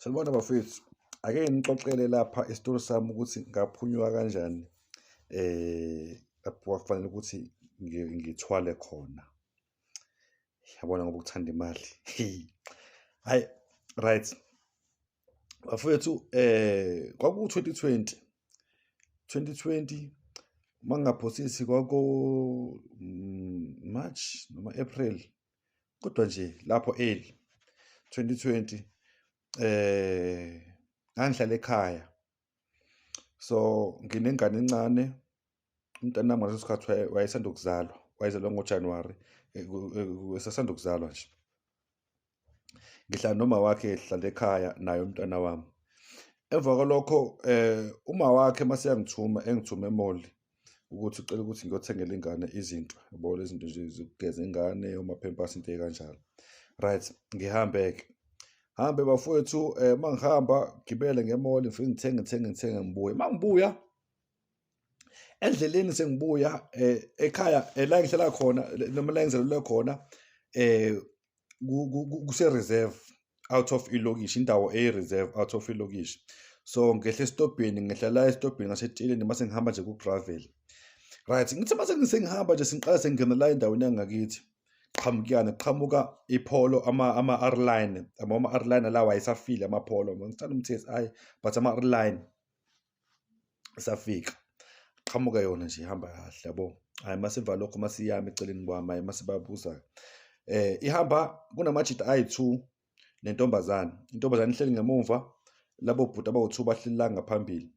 Sanibona bafethu, ake ngixoxele lapha isitori sami ukuthi ngaphunyuka kanjani lapho kwafanele ukuthi ngithwale khona. Yabona ngoba ukuthanda imali. Hayi, right. Bafethu kwaku-2020. 2020 mangingaphosisi March noma April. Kodwa nje lapho early 2020 ngangihlala ekhaya. So nginengane encane, umntanami ngaleso sikhathi wayesanda ukuzalwa, wayezalwa ngoJanuwari, esasanda ukuzalwa nje. Ngihlala noma wakhe sihlala ekhaya naye umntwana wami. Emva kwalokho uma wakhe mase engithuma emall ukuthi ucela ukuthi ngiyothengela ingane izinto, yabo lezi zinto nje zokugeza ingane, oma-pampers into ey'kanjalo. Right, hambe bafowethu, mangihamba gibele nge-mall ngifike ngithenge ngibuye. Mangibuya endleleni sengibuya ekhaya la engihlala khona noma la engizalelwe khona kuse-reserve out of ilokishi, indawo eyi-reserve out of ilokishi. So ngehla esitobhini, ngehla la esitobhini ngaseTsheleni mase ngihamba nje ku-gravel. Right, ngithi mase sengihamba nje sengiqala sengingena la endaweni yangakithi. Qhamuka iPolo ama-R-Line, ama-R-Line la wayesafile amapolo. Ngithanda umthetho hayi, but ama-R-Line safika. Qhamuka yona nje ihamba kahle, yabo. Hayi mase emva lokho masiyama eceleni kwami, hayi mase babuza. Ihamba kunamajita ayi-2 nentombazane. Intombazane ihleli ngemuva, labo bhuti abawu-2 bahleli la ngaphambili.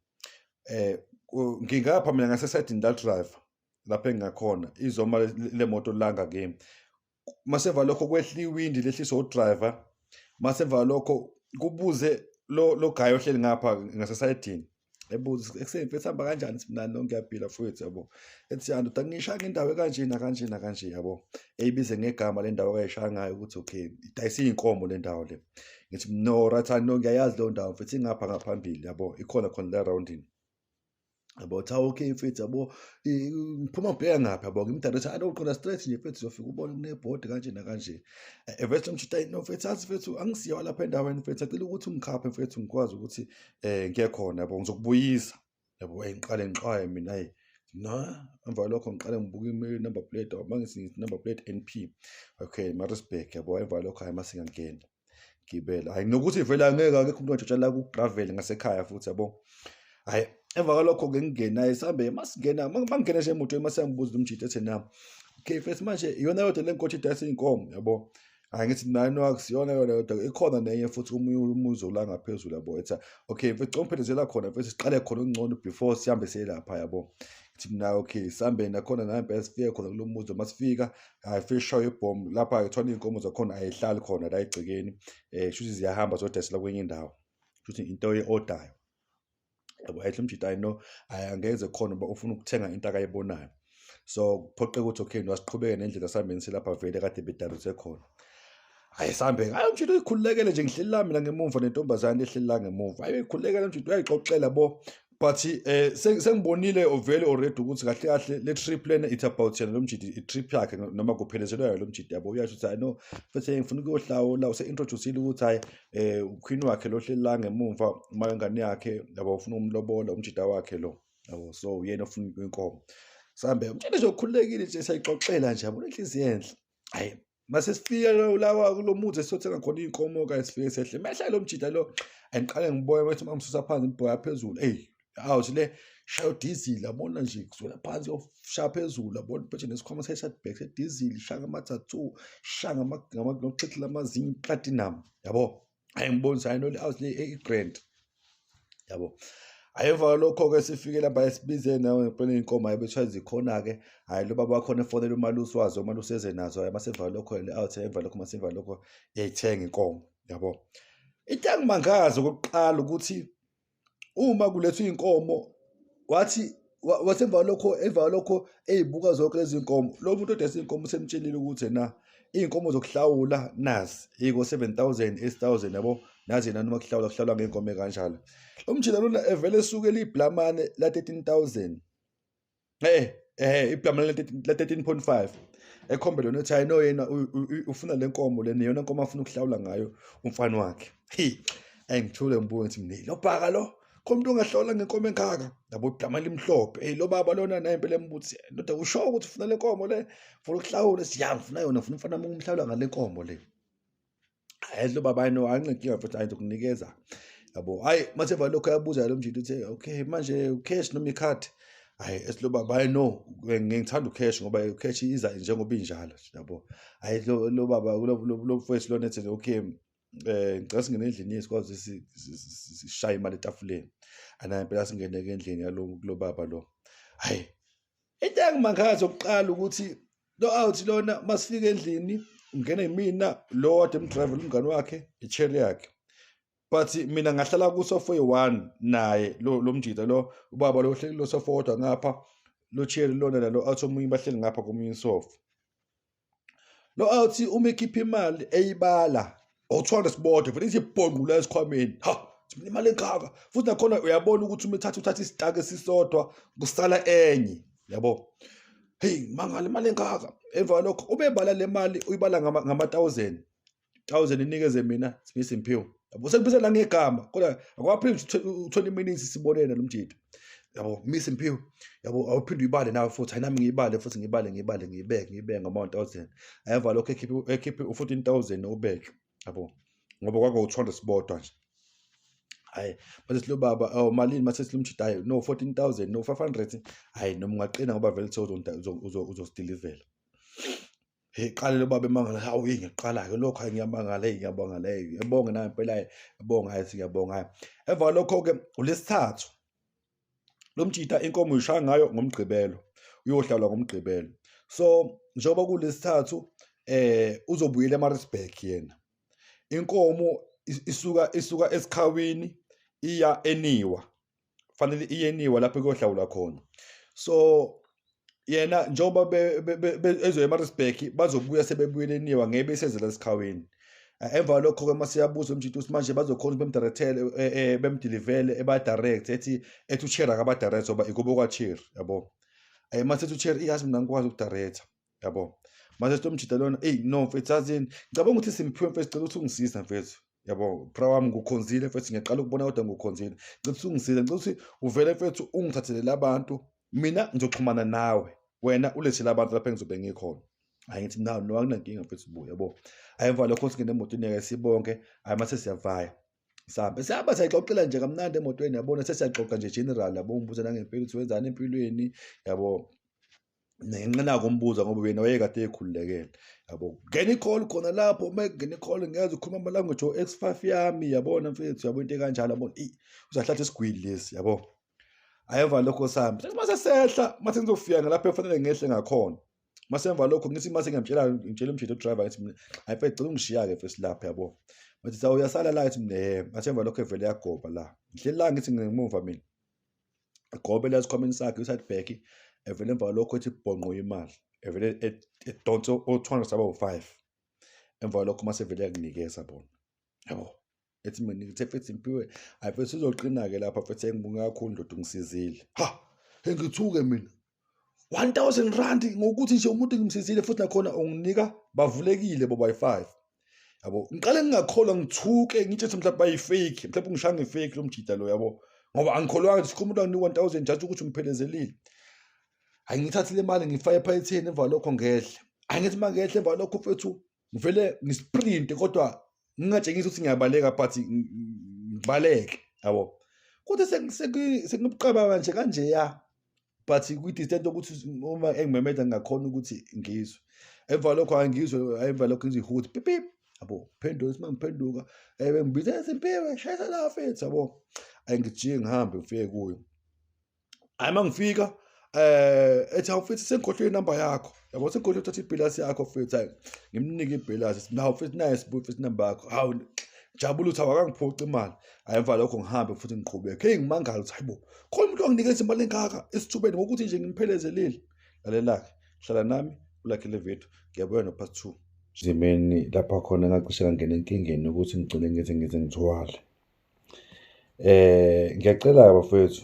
Ngingapha mina ngasesayidini la driver lapho engingakhona izoma le moto la ngakimi. Mase emva lokho kwehla iwindi lehliswa udriver. Mase emva lokho kubuze lo guy ohleli ngapha ngasesayidini. Ebuza ekuseni mfethu hamba kanjani, simnandi nonke ngiyaphila mfowethu, yabo. Ethi ndoda ngishaya indawo kanje yabo. Eyibize ngegama le ndawo akayishaya ngayo ukuthi okay idayisa iy'nkomo le ndawo le. Ngithi no rathani no ngiyayazi leyo ndawo mfethu ingapha ngaphambili, yabo, ikhona la aroundini. Yabo cha okay mfethu, yabo ngiphuma ngibheka ngaphi, yabo ngimdirector uqonda straight nje mfethu uzofika ubone kunebhodi kanje. Evese umshita no mfethu azi mfethu angisiya lapha endaweni mfethu, acela ukuthi ungikhaphe mfethu ngikwazi ukuthi ngiye khona, yabo ngizokubuyisa, yabo. Ngiqale ngiqwaye mina hayi na emva lokho ngiqale ngibuka i-number plate, mangithi number plate NP, okay Maritzburg, yabo. Emva lokho hayi mase ngiyangena gibela, hayi nokuthi vele akekho umuntu ontshotsha la ku-gravel ngasekhaya futhi, yabo. Hayi emva kwalokho-ke ngingena sihambe masingena mangingena nje emotweni mase yangibuza umjita ethi na okay mfethu manje iyona yodwa le nkothi idayisa iy'nkomo, yabo. Hayi ngithi nani akusiyona yona yodwa, ikhona nenye futhi umuzi la ngaphezulu, yabo. Ethi okay mfethu comphelekezela khona mfethu siqale khona okungcono before sihambe selapha, yabo. Ngithi mina okay sihambe nakhona nahamba sifike khona kulo muzi. Masifika hayi fike sishawe ibhomu lapha kuthiwa iy'nkomo zakhona ayihlali khona la egcekeni, shuthi ziyahamba zodayisela kwenye indawo, shuthi into oyi-odayo, yabo. Ayihle umjita hayi no angeze khona uba ufuna ukuthenga into akayibonayo. So kuphoqeka ukuthi okay wasiqhubeke nendlela sihambeni silapha vele kade bedarise khona. Hayi sihambe, hayi umjita uyikhululekele nje, ngihleli la mina ngemuva nentombazane ehleli la ngemuva. Hayi uyikhululekele umjita uyayixoxela, yabo. But sengibonile vele already ukuthi kahle kahle le trip lena it's about yena lo mjita, i-trip yakhe noma kuphelezelwa yayo lo mjita, yabo. Uyasho ukuthi hayi no mfethu ngifuna ukuyohlawula, use-introduce-ile ukuthi hayi ukhwini wakhe lo hleli la ngemuva ngane yakhe, yabo, ufuna ukumlobola umjita wakhe lo, yabo. So uyena ofuna inkomo. Sihambe umtshela nje ukhululekile nje siyayixoxela nje, yabo, inhliziyo enhle. Hayi mase sifika la kulo muzi esizothenga khona iy'nkomo-ke sifike sehle mehla lo mjita lo. Angiqale ngibone manje mangisusa phansi ngibheka phezulu, awuthi le shaya udizili, yabona nje kusukela phansi yoshaya phezulu, yabona manje nesikhwama se-Shadback sedizili, shaya ngama-tattoo, shaya nokuxhexhela amazinyo i-platinum, yabo. Hayi ngibonisa hayi no le awuthi le i-grand, yabo. Hayi emva kwalokho-ke sifike lapha esibize nawe ngempela iy'nkomo, hayi bethiwa zikhona-ke. Hayi lo baba wakhona efonela umalusi wazo, umalusi eze nazo. Hayi mase emva kwalokho le awuthi emva kwalokho mase emva kwalokho uyayithenga inkomo, yabo. Into yangimangaza okokuqala ukuthi uma kulethwa iy'nkomo wathi emva kwalokho ey'buka zonke lezi y'nkomo, lo muntu odayisa iy'nkomo usemtshelile ukuthi na iy'nkomo zokuhlawula nazi iko-7,000, 8,000, yabo. Nazi yena noma kuhlawulwa ngey'nkomo ekanjalo. Lo mjita lona evele esukela ibhlamane la 13,000, ibhlamane la 13.5, ekhombe lona ethi hayi no yena ufuna le nkomo lena, iyona nkomo afuna ukuhlawula ngayo umfana wakhe. Ngithule ngibuke ngithi mina lo bhaka lo khona umuntu ongahlola ngenkomo engaka yabo igama limhlophe lo baba lona naye impela embuthi ndoda usho ukuthi ufuna le nkomo le ufuna ukuhlawula siya ngifuna yona ufuna umfana umhlawula ngale nkomo le hayi lo baba no anginenkinga futhi hayi ukunikeza yabo hayi mase valokho yabuza lo mjidi uthe okay manje ucash noma icard hayi esilo baba hayi no ngithanda ucash ngoba ucash iza njengoba injalo yabo hayi lo baba lo mfowethu lona ethi okay ngicela singene endlini yesikwazi sishaya imali etafuleni ana impela singene endlini yalo baba lo hayi into engimangaza oqala ukuthi lo out lona masifika endlini ungena yimina lo wade emdriver umngane wakhe icherry yakhe but mina ngahlala ku sofa 1 naye lo mjida lo ubaba lo hleli lo sofa kodwa ngapha lo cherry lona nalo out omunye bahleli ngapha komunye sofa lo out uma ekhipha imali eyibala awuthanda sibode futhi isibhonqula esikhwameni ha mina imali engaka futhi nakhona uyabona ukuthi uma uthatha isitake esisodwa kusala enye yabo hey mangale imali engaka emva lokho ubebala le mali uyibala ngama 1000 inikeze mina Simphiwe yabo sekubizela ngegama kodwa akwaphinde 20 minutes sibonene lo mjidi yabo Simphiwe yabo awuphinde uyibale nawe futhi ayinami ngiyibale futhi ngibeke ngama 1000 ayeva lokho ekhiphe u14000 ubeke yabo ngoba kwako u200 sibodwa nje hayi mase silo baba malini mase silumjida hayi no 14000 no 500 hayi noma ungaqina ngoba vele uzosdelivela hey qale lo baba emangala hawu ngiqala ke lokho ngiyabonga le ngiyabonga na impela ngiyabonga hayi siyabonga hayi eva lokho ke ulesithathu lo mjida inkomo uyishaya ngayo ngomgqibelo uyohlala ngomgqibelo so njengoba kulesithathu uzobuyela eMaritzburg yena inkomo isuka esikhawini iya eniwa fanele iyeniwa lapho kuyohlawula khona so yena njengoba ezoya eMaritzburg bazobuya sebebuyele eniwa ngeke besezela esikhawini emva lokho ke masiyabuza umjidi uthi manje bazokhona bemdirethele bemdelivele ebadirect ethi uCherry akabadirect ngoba ikubo kwaCherry yabo mase uCherry iyazi mina ngikwazi ukudirector yabo mase sitomjida lona no mfethu azini ngicabanga ukuthi Simphiwe mfethu cela ukuthi ungisiza mfethu yabo bra wami ngukhonzile mfethu ngiyaqala ukubona kodwa ngukhonzile ngicela ukuthi ungisize ngicela ukuthi uvele mfethu ungithathelele abantu mina ngizoxhumana nawe wena ulethele abantu lapha engizobe ngikhona hayi ngithi no akunankinga mfethu buya yabo ayemva lokho singene emotweni yake sibonke hayi mase siyavaya sihambe sihamba sayixoxela nje kamnandi emotweni yabona sesiyaxoxa nje general yabo ungibuza nangempilo ukuthi wenzani empilweni yabo nenqina kumbuza ngoba yena wayekade ekhululekile yabo ngene icall khona lapho ngene icall ngiyazi ukhuluma ama language X5 yami yabona mfethu yabo into ekanjalo yabona uzahlatha isigwili lesi yabo ayeva lokho sami mase sehla mase ngizofika lapho efanele ngehle ngakhona mase emva lokho ngithi mase ngiyamtshela umjidi driver ngithi mina ayifethu cela ungishiya ke mfethu lapha yabo manje sawu uyasala la ngithi mina mase emva lokho evele yagoba la ngihleli la ngithi ngemuva mina egobe la esikhwameni sakhe uside back evele emva lokho ethi bhonqo imali evele edonso o205 emva lokho mase vele yakunikeza bona yabo ethi mina ngithe mfethu Simphiwe ayifethu sizoqina ke lapha mfethu engibunga kakhulu ndoda ungisizile ha engithuke mina 1000 rand ngokuthi nje umuntu ngimsizile futhi nakhona unginika bavulekile bo Wi-Fi yabo ngiqale ngingakholwa ngithuke ngithi mhlawumbe bayifake mhlawumbe ungishanga ifake lo mjida lo yabo ngoba angikholwanga ukuthi umuntu angini 1000 nje ukuthi umphelezeli ayingithathi le mali ngifaya phayitheni emva lokho ngehle angithi mangehle emva lokho mfethu ngivele ngisprint kodwa ngingatshengisa ukuthi ngiyabaleka but ngibaleke yabo kodwa sengibuqaba kanje ya but kwi-distance ukuthi uma engimemeda ngakhona ukuthi ngizwe emva lokho angizwe emva lokho ngizihuthi pipip yabo phenduka simangiphenduka bengibiza Simphiwe shayisa la mfethu yabo ayingijike ngihambe ngifike kuyo hayi mangifika ethi awufethu sengikhohlwe inamba yakho yabo sengikhohlwe uthatha ibhilasi yakho mfethu hayi ngimnike ibhilasi nawu mfethu naye sibuye mfethu inamba yakho hawu jabula uthi awakangiphoci imali ayemva lokho ngihambe futhi ngiqhubeke hey ngimangala ukuthi hayibo khona umuntu onginikeza imali engaka esithubeni ngokuthi nje ngimphelezele lalela hlala nami ulakhile video ngiyabuya no part 2 zimeni lapha khona ngacishe ngangena enkingeni ukuthi ngigcine ngize ngithwale ngiyacela bafethu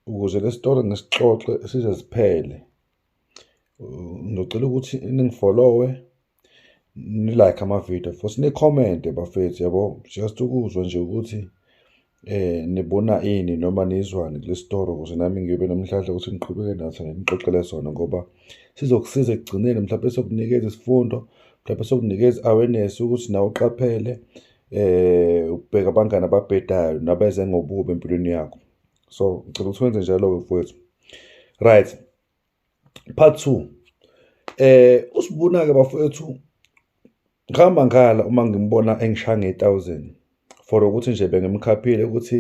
ukuze le story ngisixoxe size siphele ngicela ukuthi ningifollowe ni like ama video futhi ni comment bafethu yabo just ukuzwa nje ukuthi nibona ini noma nizwane kule story ukuze nami ngibe nomdlandla ukuthi niqhubeke naso nixoxele sona ngoba sizokusiza ekugcineni mhlawumbe sokunikeza isifundo, mhlawumbe sokunikeza i-awareness ukuthi nawe uqaphele ukubheka abangani ababhedayo nabeze ngobubi empilweni yakho. So ngicela ukuthi wenze njalo-ke mfowethu. Right, part 2. USibuna-ke bafowethu ngamangala uma ngimbona engishaya nge-1000 for ukuthi nje bengimkhaphile ukuthi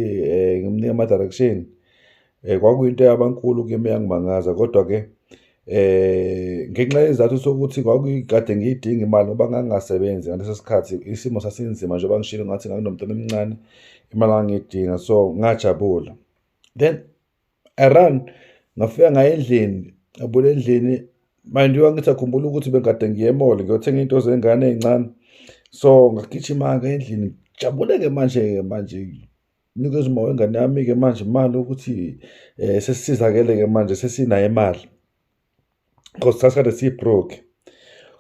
ngimnike ama-direction. Kwakuyinto yabankulu kimi yangimangaza, kodwa-ke ngenxa yezathu sokuthi kwakukade ngiyidinga imali ngoba ngangingasebenzi ngaleso sikhathi, isimo sasinzima njengoba ngishilo ngathi nganginomntwana omncane, imali ngangiyidinga, so ngajabula. Then I run, ngafika ngaya endlini, ngabula endlini, mind you angithi akhumbula ukuthi bekade ngiye emall ngiyothenga into zengane ey'ncane. So ngagijima-ke endlini, jabule-ke manje nikeza uma wengane yami-ke manje imali ukuthi sesisizakele-ke manje sesinayo imali, because sasikade si-broke.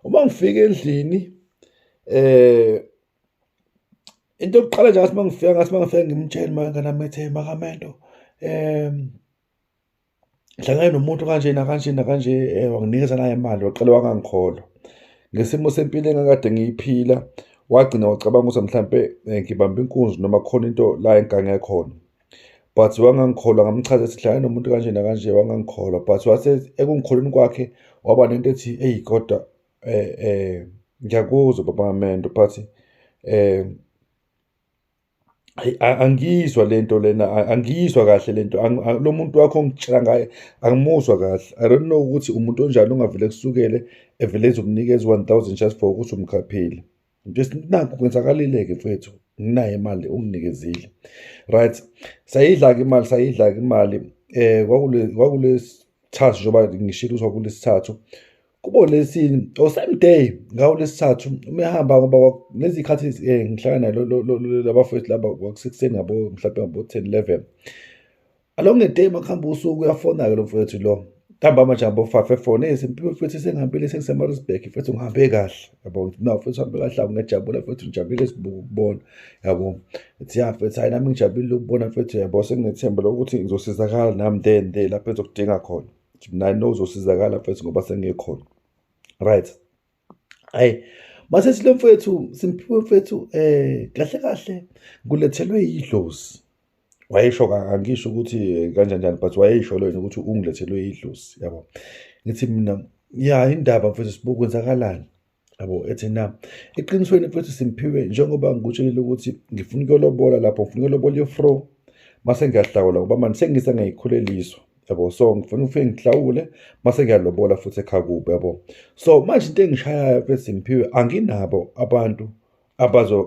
Uma ngifika endlini into yokuqala nje ngathi uma ngifika ngimtshele mangane yami ethi, Makamendo, ngihlangane nomuntu kanje nakanje nakanje, wanginikeza nayo imali, waqala wangangikholwa. Ngesimo sempilo engakade ngiyiphila, wagcina wacabanga ukuthi mhlampe ngibambe inkunzi noma khona into la engange khona. But wangangikholwa, ngamchaza ukuthi ngihlangane nomuntu kanje nakanje, wangangikholwa. But wase ekungikholweni kwakhe waba nento ethi, eyi kodwa ngiyakuzwa Baba Kamendo, but angiyizwa lento lena, angiyizwa kahle lento, lo muntu wakho ongitshela ngaye angimuzwa kahle. I don't know ukuthi umuntu onjani ongavele kusukele evele ezokunikeza 1000 just for ukuthi umkhaphile. Just nakho kwenzakalile-ke mfethu, nginayo imali unginikezile. Right, sayidla-ke imali, kwakulesithathu njengoba ngishilo ukuthi kwakulesithathu. Kubo lesine or same day ngawo lesithathu uma ehamba ngoba lezi khathi ngihlangana labafowethu laba kwakusekuseni mhlawumbe ngabo 10-11. Along the day makuhamba usuku uyafona-ke lo mfowethu lo, ntambama nje ngabo 5 efona, Simphiwe mfethu sengihambile sengiseMaritzburg mfethu ngihambe kahle, yabo. No mfethu uhambe kahle, ngiyajabula mfethu, ngijabulile ukubona, yabo. Ethi ya mfethu, hayi nami ngijabulile ukubona mfethu, yabo, senginethemba lokuthi ngizosizakala nami then lapho ezokudinga khona. Mina no uzosizakala mfethu ngoba sengikhona. Right, hayi mase silo mfethu Simphiwe mfethu, kahle kahle ngulethelwe idlozi. Wayesho angisho ukuthi kanjani, but wayesho lo ukuthi ungilethelwe idlozi, yabo. Ngithi mina, ya indaba mfethu Sibuka, kwenzakalani, yabo. Ethi na eqinisweni mfethu Simphiwe, njengoba ngikutshelile ukuthi ngifuna ukuyolobola lapho, ngifuna ukuyolobola iyo-fro, mase ngiyahlawula ngoba manje sengise ngayikhuleliswa, yabo. So ngifuna ufike ngihlawule mase ngiyalobola futhi ekhaya kubo, yabo. So manje into engishayayo mfethu Simphiwe, anginabo abantu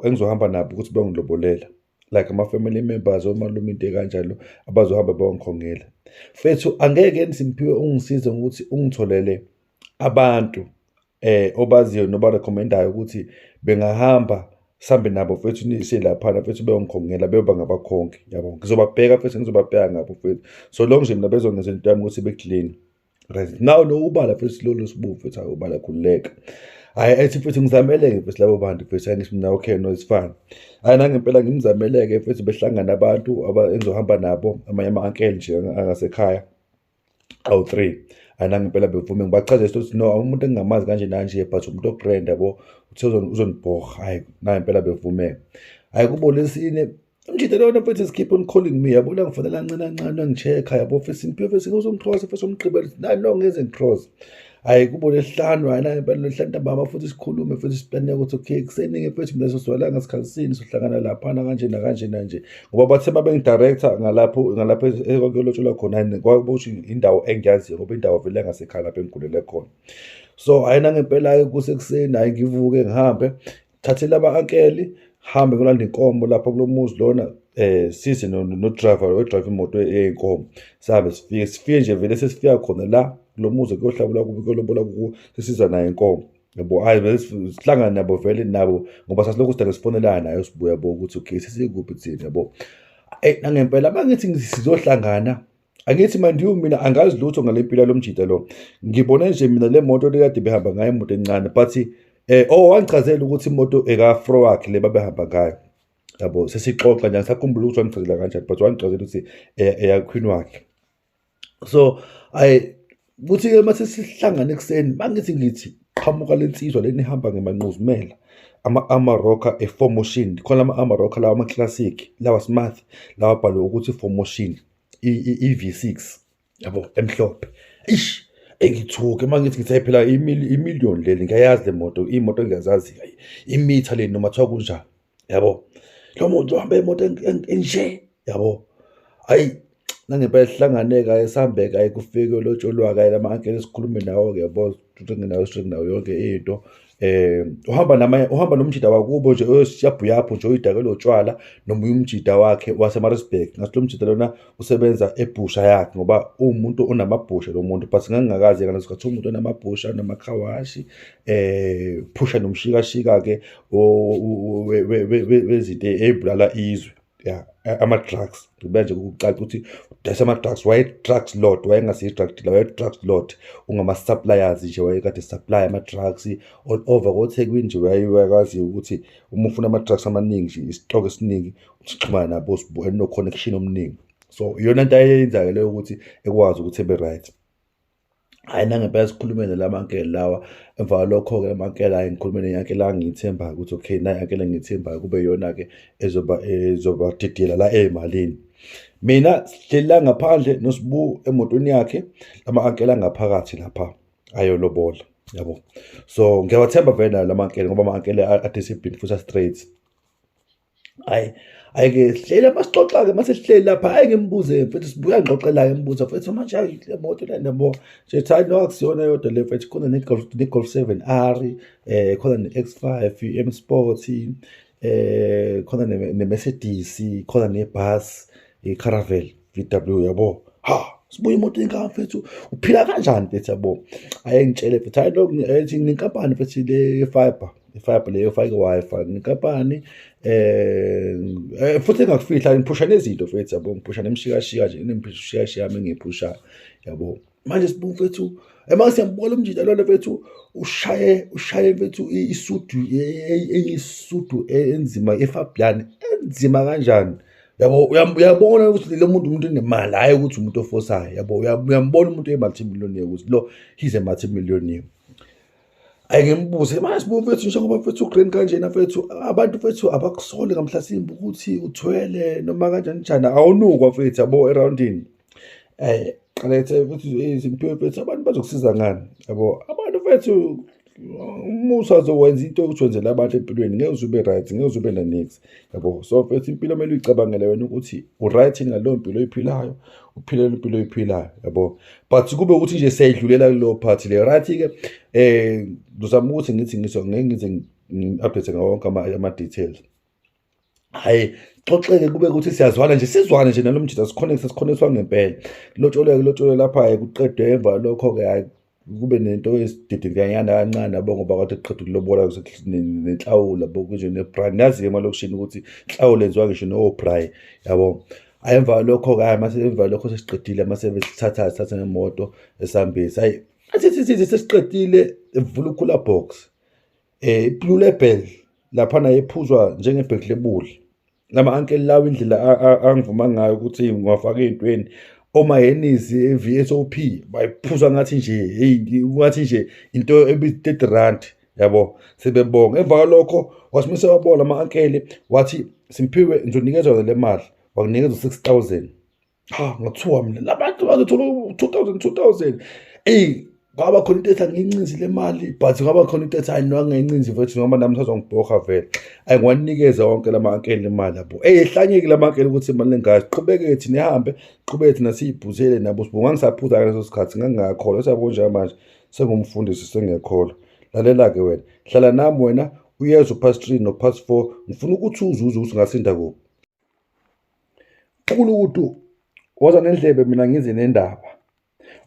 engizohamba nabo ukuthi bengilobolela, like ama-family members, omalume, into kanjalo, abazohamba bayongikhongela. Mfethu angeke Simphiwe ungisize ngokuthi ungitholele abantu obaziyo nobarekhomendayo ukuthi bengahamba sihambe nabo mfethu, nise laphana mfethu beyongikhongela, beyoba ngabakhongi, yabo. Ngizobabheka mfethu, ngizobabheka ngabo mfethu, so long nje mina bezongenza into yami ukuthi beklini. Right, now lo ubala mfethu lolu Sibuka mfethu, hayi ubala khululeka. Hayi ethi mfethu ngizamele-ke mfethu labo bantu mfethu, hayi ngisho mina okay no it's fine. Hayi nangempela ngimzamele-ke mfethu, behlangana abantu engizohamba nabo, amanye ama-ankele nje angasekhaya awu-3. Hayi nangempela bevume, ngibachazela ukuthi no, umuntu engingamazi kanje nanje, but umuntu obrand, yabo, uthe uzonibhorha. Hayi nangempela bevume. Hayi kubo lesine umjida lona mfethu is keep on calling me, yabo. La ngifonela kancane ngicheck-a, yabo mfethu Simphiwe mfethu, uzongixhosa mfethu, umgqibelo. Hayi no, ngeze ngixhosa. Hayi kubo lesihlanu, hayi nangempela lesihlanu ntambama futhi sikhulume mfethu, siplane ukuthi okay ekuseningi mfethu mina sizozwala ngasikhathini, sizohlangana laphana kanje nakanje nanje, ngoba bathe babengidirector ngalapho ekwakuyolotsholwa khona, kwakusho indawo engiyaziyo ngoba indawo vele engasekhaya lapho engigulele khona. So hayi nangempela-ke kusekuseni, hayi ngivuke ngihambe thathe laba-ankeli, hambe ngolanda inkomo lapho kulo muzi lona, size no-driver odrayiva imoto ey'nkomo, sabe sifike nje vele sesifika khona la kulo muzi kuyohlawula kubo, kuyolobola kuwo, sesiza nayo inkomo, yabo. Hayi vele sihlangana nabo vele nabo, ngoba sasilokhu sidake sifonelana nayo Sibuya, yabo, ukuthi okay sesikuphi thina, yabo. Nangempela mangithi sizohlangana, angithi mina angazi lutho ngale mpilo yalo mjida lo. Ngibone nje mina le moto le kade behamba ngayo, imoto encane, but wangichazela ukuthi imoto eka-fro wakhe le babehamba ngayo. yabo, sesixoxa nje ngisakhumbula ukuthi wangichazela kanjani, but wangichazela ukuthi eyakhwini wakhe. So kuthi-ke mase sihlangana ekuseni, mangithi qhamuka lensizwa leni ihamba ngemanquzumela, ama-Amarokha e-4Motion, khona ama-Amarokha lawa ama-classic, lawa smart, lawa abhalwe ukuthi 4Motion, i-V6, yabo, emhlophe. Ish, engithuke mangithi phela imiliyoni leli, ngiyayazi le moto, imoto engiyazazi, imitha leni noma kuthiwa kunjani, yabo. Lo muntu uhamba imoto enje, yabo. Hayi, nangempela sihlanganeka esihambeka kufike lotsholwa lama-ankele esikhulume nawo-ke, yabo, nawo yonke into. Uhamba nomjida wakubo nje oyosiyabhuyapho nje oyidakela utshwala, noma umjida wakhe waseMaritzburg. Ngathi lo mjida lona usebenza ebhusha yakhe ngoba uwumuntu onamabhusha lo muntu, but ngangingakazi ngaleso sikhathi umuntu onamabhusha, onamakhawashi, phusha nomshikashika-ke wezinto ey'bulala izwe. Yeah, ama-drugs. Ngibeka nje ukucaca ukuthi udayisa ama-drugs, waye-drugs lord, wayengasiyi-drug dealer, waye-drugs lord. Ungama-suppliers nje, wayekade supply ama-drugs all over koThekwini nje. Wayekwazi ukuthi uma ufuna ama-drugs amaningi nje, isitoko esiningi, usixhumana nabo eno-connection omningi. So iyona nto ayenza-ke leyo ukuthi ekwazi ukuthi ebe-right. Hhayi, nangempela sikhulume nalamankela lawa. Emva kwalokho-ke amankela, hhayi, ngikhulume nenyankela angiyithembayo ukuthi okay, nayankela engiyithembayo kube iyona-ke ezoba didiyela la ey'malini. Mina sihleli la ngaphandle noSibu emotweni yakhe, ama-ankela angaphakathi lapha ayolobola, yabo. So ngiyawathemba vele nayo lama-ankela ngoba ama-ankela a-disciplined futhi a-straight. Hhayi-ke sihleli masixoxa-ke, mase sihleli lapha, hhayi, ngimbuze mfethu, sibuya ngixoxela-ke, ngibuza mfethu, manje hayi le moto lena yabo, nje hayi no, akusiyona yodwa le mfethu, khona ne-Golf 7R, khona ne-X5 M Sport, khona ne-Mercedes, khona nebhasi, i-Caravelle VW, yabo. Sibuya imoto engaka mfethu, uphila kanjani mfethu, yabo? Hhayi, ngitshele mfethu, hhayi lo, nginenkampani mfethu le ye-fiber leyo efake i-Wi-Fi, nginenkampani, futhi engakufihla, ngiphusha nezinto mfethu, yabo, ngiphusha nemishikashika nje, nemishikashika yami engiyiphushayo, yabo. Manje Sibu mfethu, mase siyambukela umjida lona mfethu, ushaye mfethu isudu enzima, eFabian, enzima kanjani, yabo. Uyabona ukuthi lo muntu umuntu onemali, hhayi ukuthi umuntu ofosayo, yabo. Uyambona umuntu oyi-multi-millionaire ukuthi lo, he's a multi-millionaire. Hhayi, ngimbuze manje Sibu mfethu, njengoba mfethu ugreen kanjena mfethu, abantu mfethu abakusole ngamhlasimbe ukuthi uthwele noma kanjani, awunukwa mfethu, yabo, erawundini. Qalethe futhi Simphiwe mfethu, abantu bazokusiza ngani, yabo. Abantu mfethu, umusa azowenza into yokuthi wenzela abantu empilweni, ngeke uze ube right, ngeke uze ube naniksi, yabo. So mfethu, impilo kumele uyicabangele wena ukuthi u-right yini ngaleyo mpilo oyiphilayo, uphilela impilo oyiphilayo, yabo. But kube ukuthi nje siyayidlulela kuleyo part leyo, right-ke. Ngizama ukuthi ngeke ngize ngi-update ngawo wonke ama-details. Hhayi, xoxeke kube ukuthi siyazwana nje, sizwane nje nalo mjida, sikhonektha ngempela. Lotsholwe lapha, kuqedwe emva kwalokho-ke, hhayi, kube nento esididinganyana kancane, yabo, ngoba kade kuqeda ukulobola nenhlawulo, yabo, kunje ne-braai. Ngiyazi-ke emalokishini ukuthi inhlawulo yenziwa ngisho no-braai, yabo. Hhayi, emva kwalokho-ke, hhayi, mase emva kwalokho sesiqedile, mase sithatha ngemoto esihambisa. Hhayi, sithi sesiqedile, evula ukhula box, i-blue label laphana ephuzwa njenge-black label. Lama-ankele lawo indlela angivuma ngayo ukuthi ngiwafaka ey'ntweni, omayenisi e-VSOP bayiphuza ngathi nje, ngathi nje into ebi-R30, yabo. Sebebonga. Emva kwalokho wasimisa wabona ama-ankele, wathi Simphiwe, ngizonikezwa le mali, wakunikeza 6,000. Ngathuka mina, labantu bazothola 2,000. Kwaba khona into ethi angiyincinzi le mali, but kwaba khona into ethi hayi no, angingayincinzi mfethu ngoba nami sazongibhokha vele. Hhayi, ngiwanikeza wonke lama-ankele imali, yabo. Ehlanyeki lama-ankele ukuthi imali engazi, qhubeke thina nihambe, qhubeke thina siy'phuzele nabo. Sibu, ngangisaphuza ngaleso sikhathi, ngangingakholwa. Siyabo njenganje sengumfundisi, sengiyakholwa. Lalela-ke wena, hlala nami wena, uyezwa u-past 3 no-past 4, ngifuna ukuthi uzuze ukuthi ungasinda kuphi. Ukulukutu woza nendlebe, mina ngize nendaba.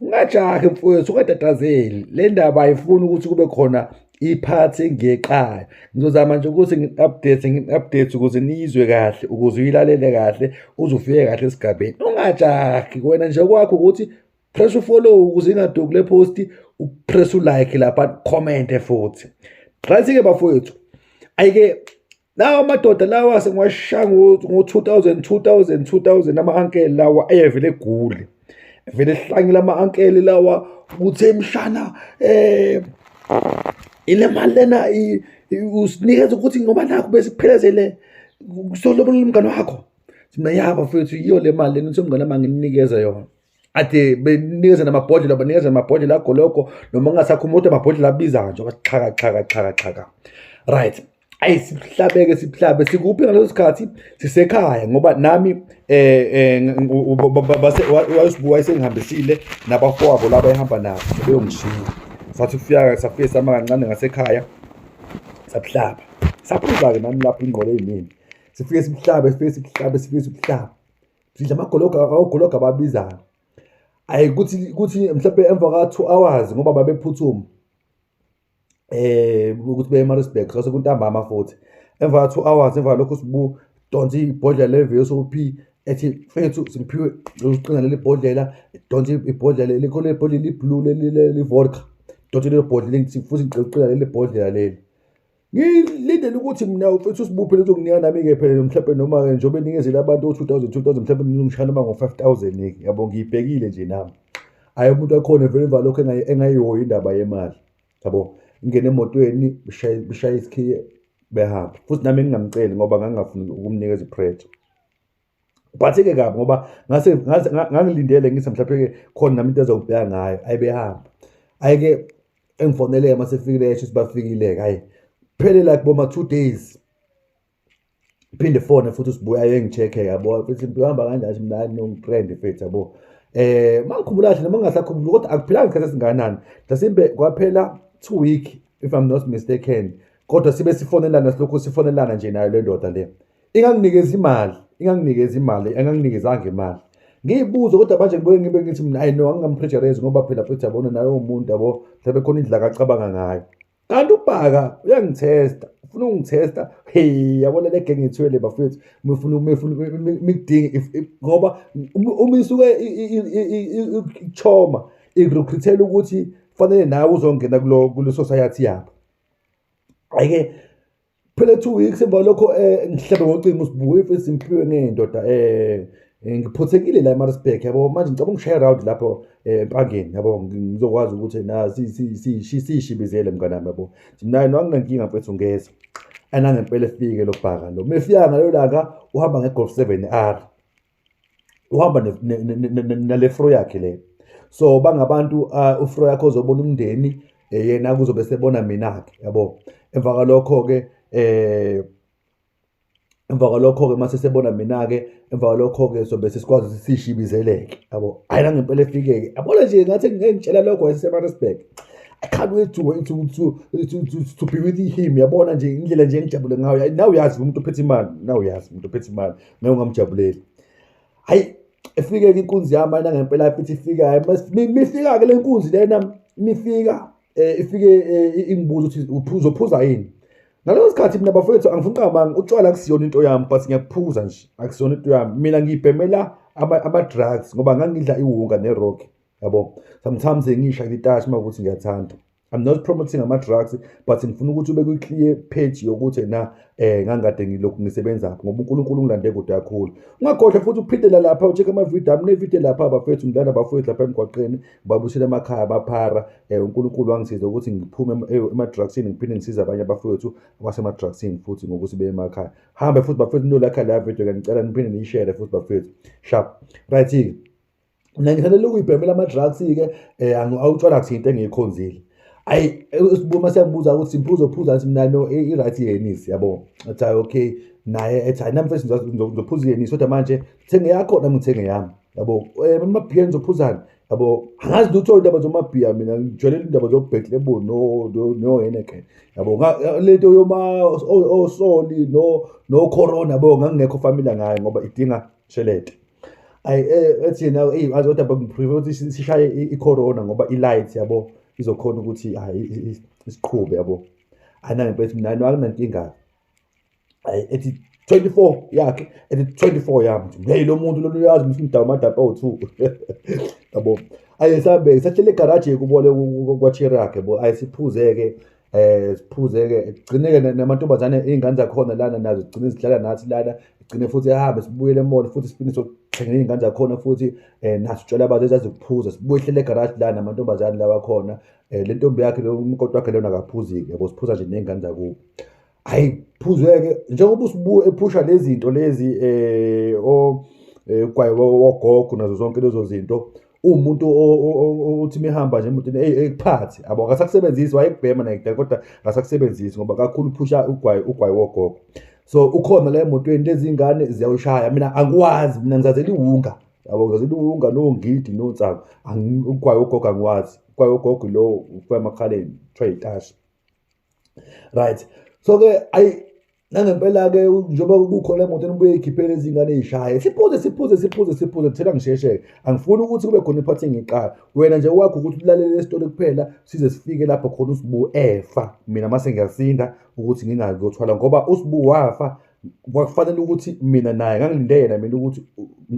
Ungajahi mfowethu, ungatatazeli. Le ndaba ayifuni ukuthi kube khona iphathi engiyeqayo. Ngizozama nje ukuthi ngi-update ukuze niyizwe kahle, ukuze uyilalele kahle, uze ufike kahle esigabeni. Ungajahi wena, nje kwakho ukuthi press u-follow ukuze ingaduki le post, upress u-like lapha, comment futhi. Right-ke bafowethu, ayike Lawa amadoda lawa sengiwashaya ngo-2000 ama-ankeli lawa ayevele egule. Vele ehlangile ama-ankeli lawa ukuthi emshana ile mali lena usinikeza ukuthi ngoba nakho bese kuphelezele kusolobona umngane wakho. Mina yaba mfethu yiyo le mali lena umngane wami nginikeza yona. Ade benikeza namabhodlela banikeza namabhodlela agoloko noma ngingasakhuluma ukuthi amabhodlela abiza nje xhaka. Right. Sihlabeke sihlabe sikuphi ngaleso sikhathi sisekhaya ngoba nami wayesengihambisile nabafowabo laba ehamba nabo beyongishiya. Sathi safika sama kancane ngasekhaya sabuhlaba saphuza-ke nami lapho ingqondo ey'ningi sifike sibuhlabe sidla amagologa ababizayo. Ayi kuthi mhlawumbe emva ka-2 hours ngoba babephuthuma ukuthi beye eMaritzburg kwasekuntambama futhi. Emva ka-2 hours emva lokho donsa ibhodlela le-VSOP ethi mfethu singiphiwe uqina leli bhodlela, donsa ibhodlela likhona ibhodlela li-blue li-vodka, donsa lelo bhodlela futhi ngiqina leli bhodlela leli. Ngilindele ukuthi mina mfethu uSibuphe lizokunika nami-ke phela mhlawumbe noma-ke njengoba enikezele abantu o-2000 mhlawumbe ngizongishaya noma ngo-5,000 yabo, ngiyibhekile nje nami. Hhayi umuntu akhona vele emva lokho engayihoyi indaba yemali yabo. Ngene emotweni bishaya isikhiye behamba futhi nami ngingamceli ngoba ngangingafuni ukumnikeza ipressure. But-ke kabi ngoba ngangilindele ngithi mhlawumbe-ke khona nami into ezongibheka ngayo ayibehamba. Hhayi-ke engifonele-ke uma sefikile esho sibafikile-ke hhayi phele like boma 2 days phinde fone futhi uSibuya ayengi-check-e yabo futhi uhamba kanjani mina nongifriend fethu yabo. Mangikhumbula kahle noma ngingasakhumbuli kodwa akuphilanga isikhathi esingakanani mhlasimbe kwaphela 2 week if I'm not mistaken, kodwa sibe sifonelana silokhu sifonelana nje nayo le ndoda le. Inganginikeza imali enganginikezanga imali. Ngiyibuza kodwa manje ngibe ngithi mina hayi no angingampressurize ngoba phela futhi yabona naye umuntu yabo mhlawumbe khona indlela akacabanga ngayo. Kanti uBhaka uyangithesta ufuna ungithesta yabona le genge ngithwele bafethu mifuna mikudinga ngoba uma isuke ichoma irecruitela ukuthi fanele nawe uzongena kulo society yabo. Hhayi-ke phela 2 weeks emva lokho ngihlabe ngocingo uSibuya futhi simphiwe ngendoda ngiphothekile la eMaritzburg yabo. Manje ngicabanga ngishaye around lapho Empangeni yabo ngizokwazi ukuthi na siyishibizele mnganami yabo. Mina anginankinga mfethu ngeza anangempela efike lo Bhaka lo. Mefika ngalo langa uhamba nge-Golf 7R, uhamba nale fro yakhe le. So bangabantu ufro yakhe ozobona umndeni yena kuzobe sebona mina-ke yabo. Emva kwalokho-ke mase sebona mina-ke emva kwalokho-ke sobe sesikwazi ukuthi siyishibizeleke yabo. Hhayi nangempela efike-ke yabona nje ngathi ngitshela lokho wayeseMaritzburg. I can't wait to be with him yabona nje indlela nje engijabule ngayo. Nawe uyazi umuntu ophethe imali, nawe ungamjabuleli. Hhayi efike-ke inkunzi yami nangempela futhi ifika mifika-ke le nkunzi lena mifika ifike ingibuza ukuthi uzophuza yini. Ngaleso sikhathi mina bafowethu angifuni uqabanga utshwala akusiyona into yami but ngiyakuphuza nje akusiyona into yami. Mina ngiyibhemela ama-drugs ngoba ngangidla iwunga nerock yabo. Sometimes ngisha itashi makuthi ngiyathanda. I'm not promoting ama-drugs but ngifuna ukuthi ube kwi-clear page yokuthi na ngangade ngilokhu ngisebenza ngoba uNkulunkulu ungilande kude kakhulu. Ungakhohlwa futhi ukuphindela lapha ucheck amavidiyo ami nevidiyo lapha bafethu ngilanda bafethu lapha emgwaqeni ngibabusela emakhaya abaphara. uNkulunkulu wangisiza ukuthi ngiphume ema-drugsini ngiphinde ngisize abanye abafethu abasema-drugsini futhi ngokuthi beye emakhaya. Hambe futhi bafethu nolakha la video ngicela niphinde niyishare futhi bafethu sharp right-ke. Mina ngithandela ukuyibhemela ama-drugs-ke awutshwala akusinto engiyikhonzile. Hayi uSibuya mase yangibuza ukuthi uphuza ngithi mina no i-right yenisi yabo. Athi hayi okay naye ethi hayi nami mfethu ngizophuza iyenisi kodwa manje thenge yakho nami ngithenge yami yabo. Amabhiya nizophuzani yabo. Angazi lutho indaba zamabhiya mina ngijwayele indaba zo-Black Label no-Heineken yabo. Lento osoli no-Corona yabo ngangingekho familiar ngayo ngoba idinga shelete. Hayi ethi yena azi kodwa ngiprefer ukuthi sishaye i-Corona ngoba i-light yabo izokhona ukuthi hayi isiqhube yabo. Hayi nangempela mina akunankinga. Hayi ethi 24 yakhe ethi 24 yami hey lo muntu lona uyazi ukuthi ngidaba amadapa awu-2 yabo. Ayi sahlele egaraji kubole kwaChirac yabo. Ayi siphuze-ke siphuze-ke kugcine-ke namantombazane iy'ngane zakhona lana nazo zigcine zidlala nathi lana, gcine futhi ehambe sibuyele emall futhi siphinde siyothenga iy'ngane zakhona futhi nathi utshwala bazo ezazi ukuphuza, sibuye hlele egaraji lana namantombazane lawa khona. Le ntombi yakhe lo umakoti wakhe lona akaphuzi-ke yabo, siphuza nje ney'ngane zakubo. Hhayi kuphuzwe-ke njengoba uSibu ephusha lezi zinto lezi ugwayi wogogo nazo zonke lezo zinto, uwumuntu uthi mehamba nje emotweni ekuphathi abo, akasakusebenzisi, wayekubhema nakudala kodwa akasakusebenzisi ngoba kakhulu uphusha ugwayi wogogo. So ukhona la emotweni, lezi ngane ziyawushaya, mina angikwazi, mina ngizazela iwunga yabo, ngizazela iwunga nongidi nonsango, ugwayi wogogo angiwazi. Ugwayi wogogo lo ufika emakhaleni kuthiwa itashi. Right, so-ke ayi nangempela-ke njengoba kukhona emotweni ubuye ey'khiphele izingane ey'shaye, siphuze thina ngisheshe-ke, angifuni ukuthi kube khona iphathi engiyiqala. Wena nje wakho ukuthi ulalele isitori kuphela size sifike lapho khona uSibu efa, mina mase ngiyasinda ukuthi ngingayi kuyothwala ngoba uSibu wafa. Kwakufanele ukuthi mina naye ngangilinde yena mina ukuthi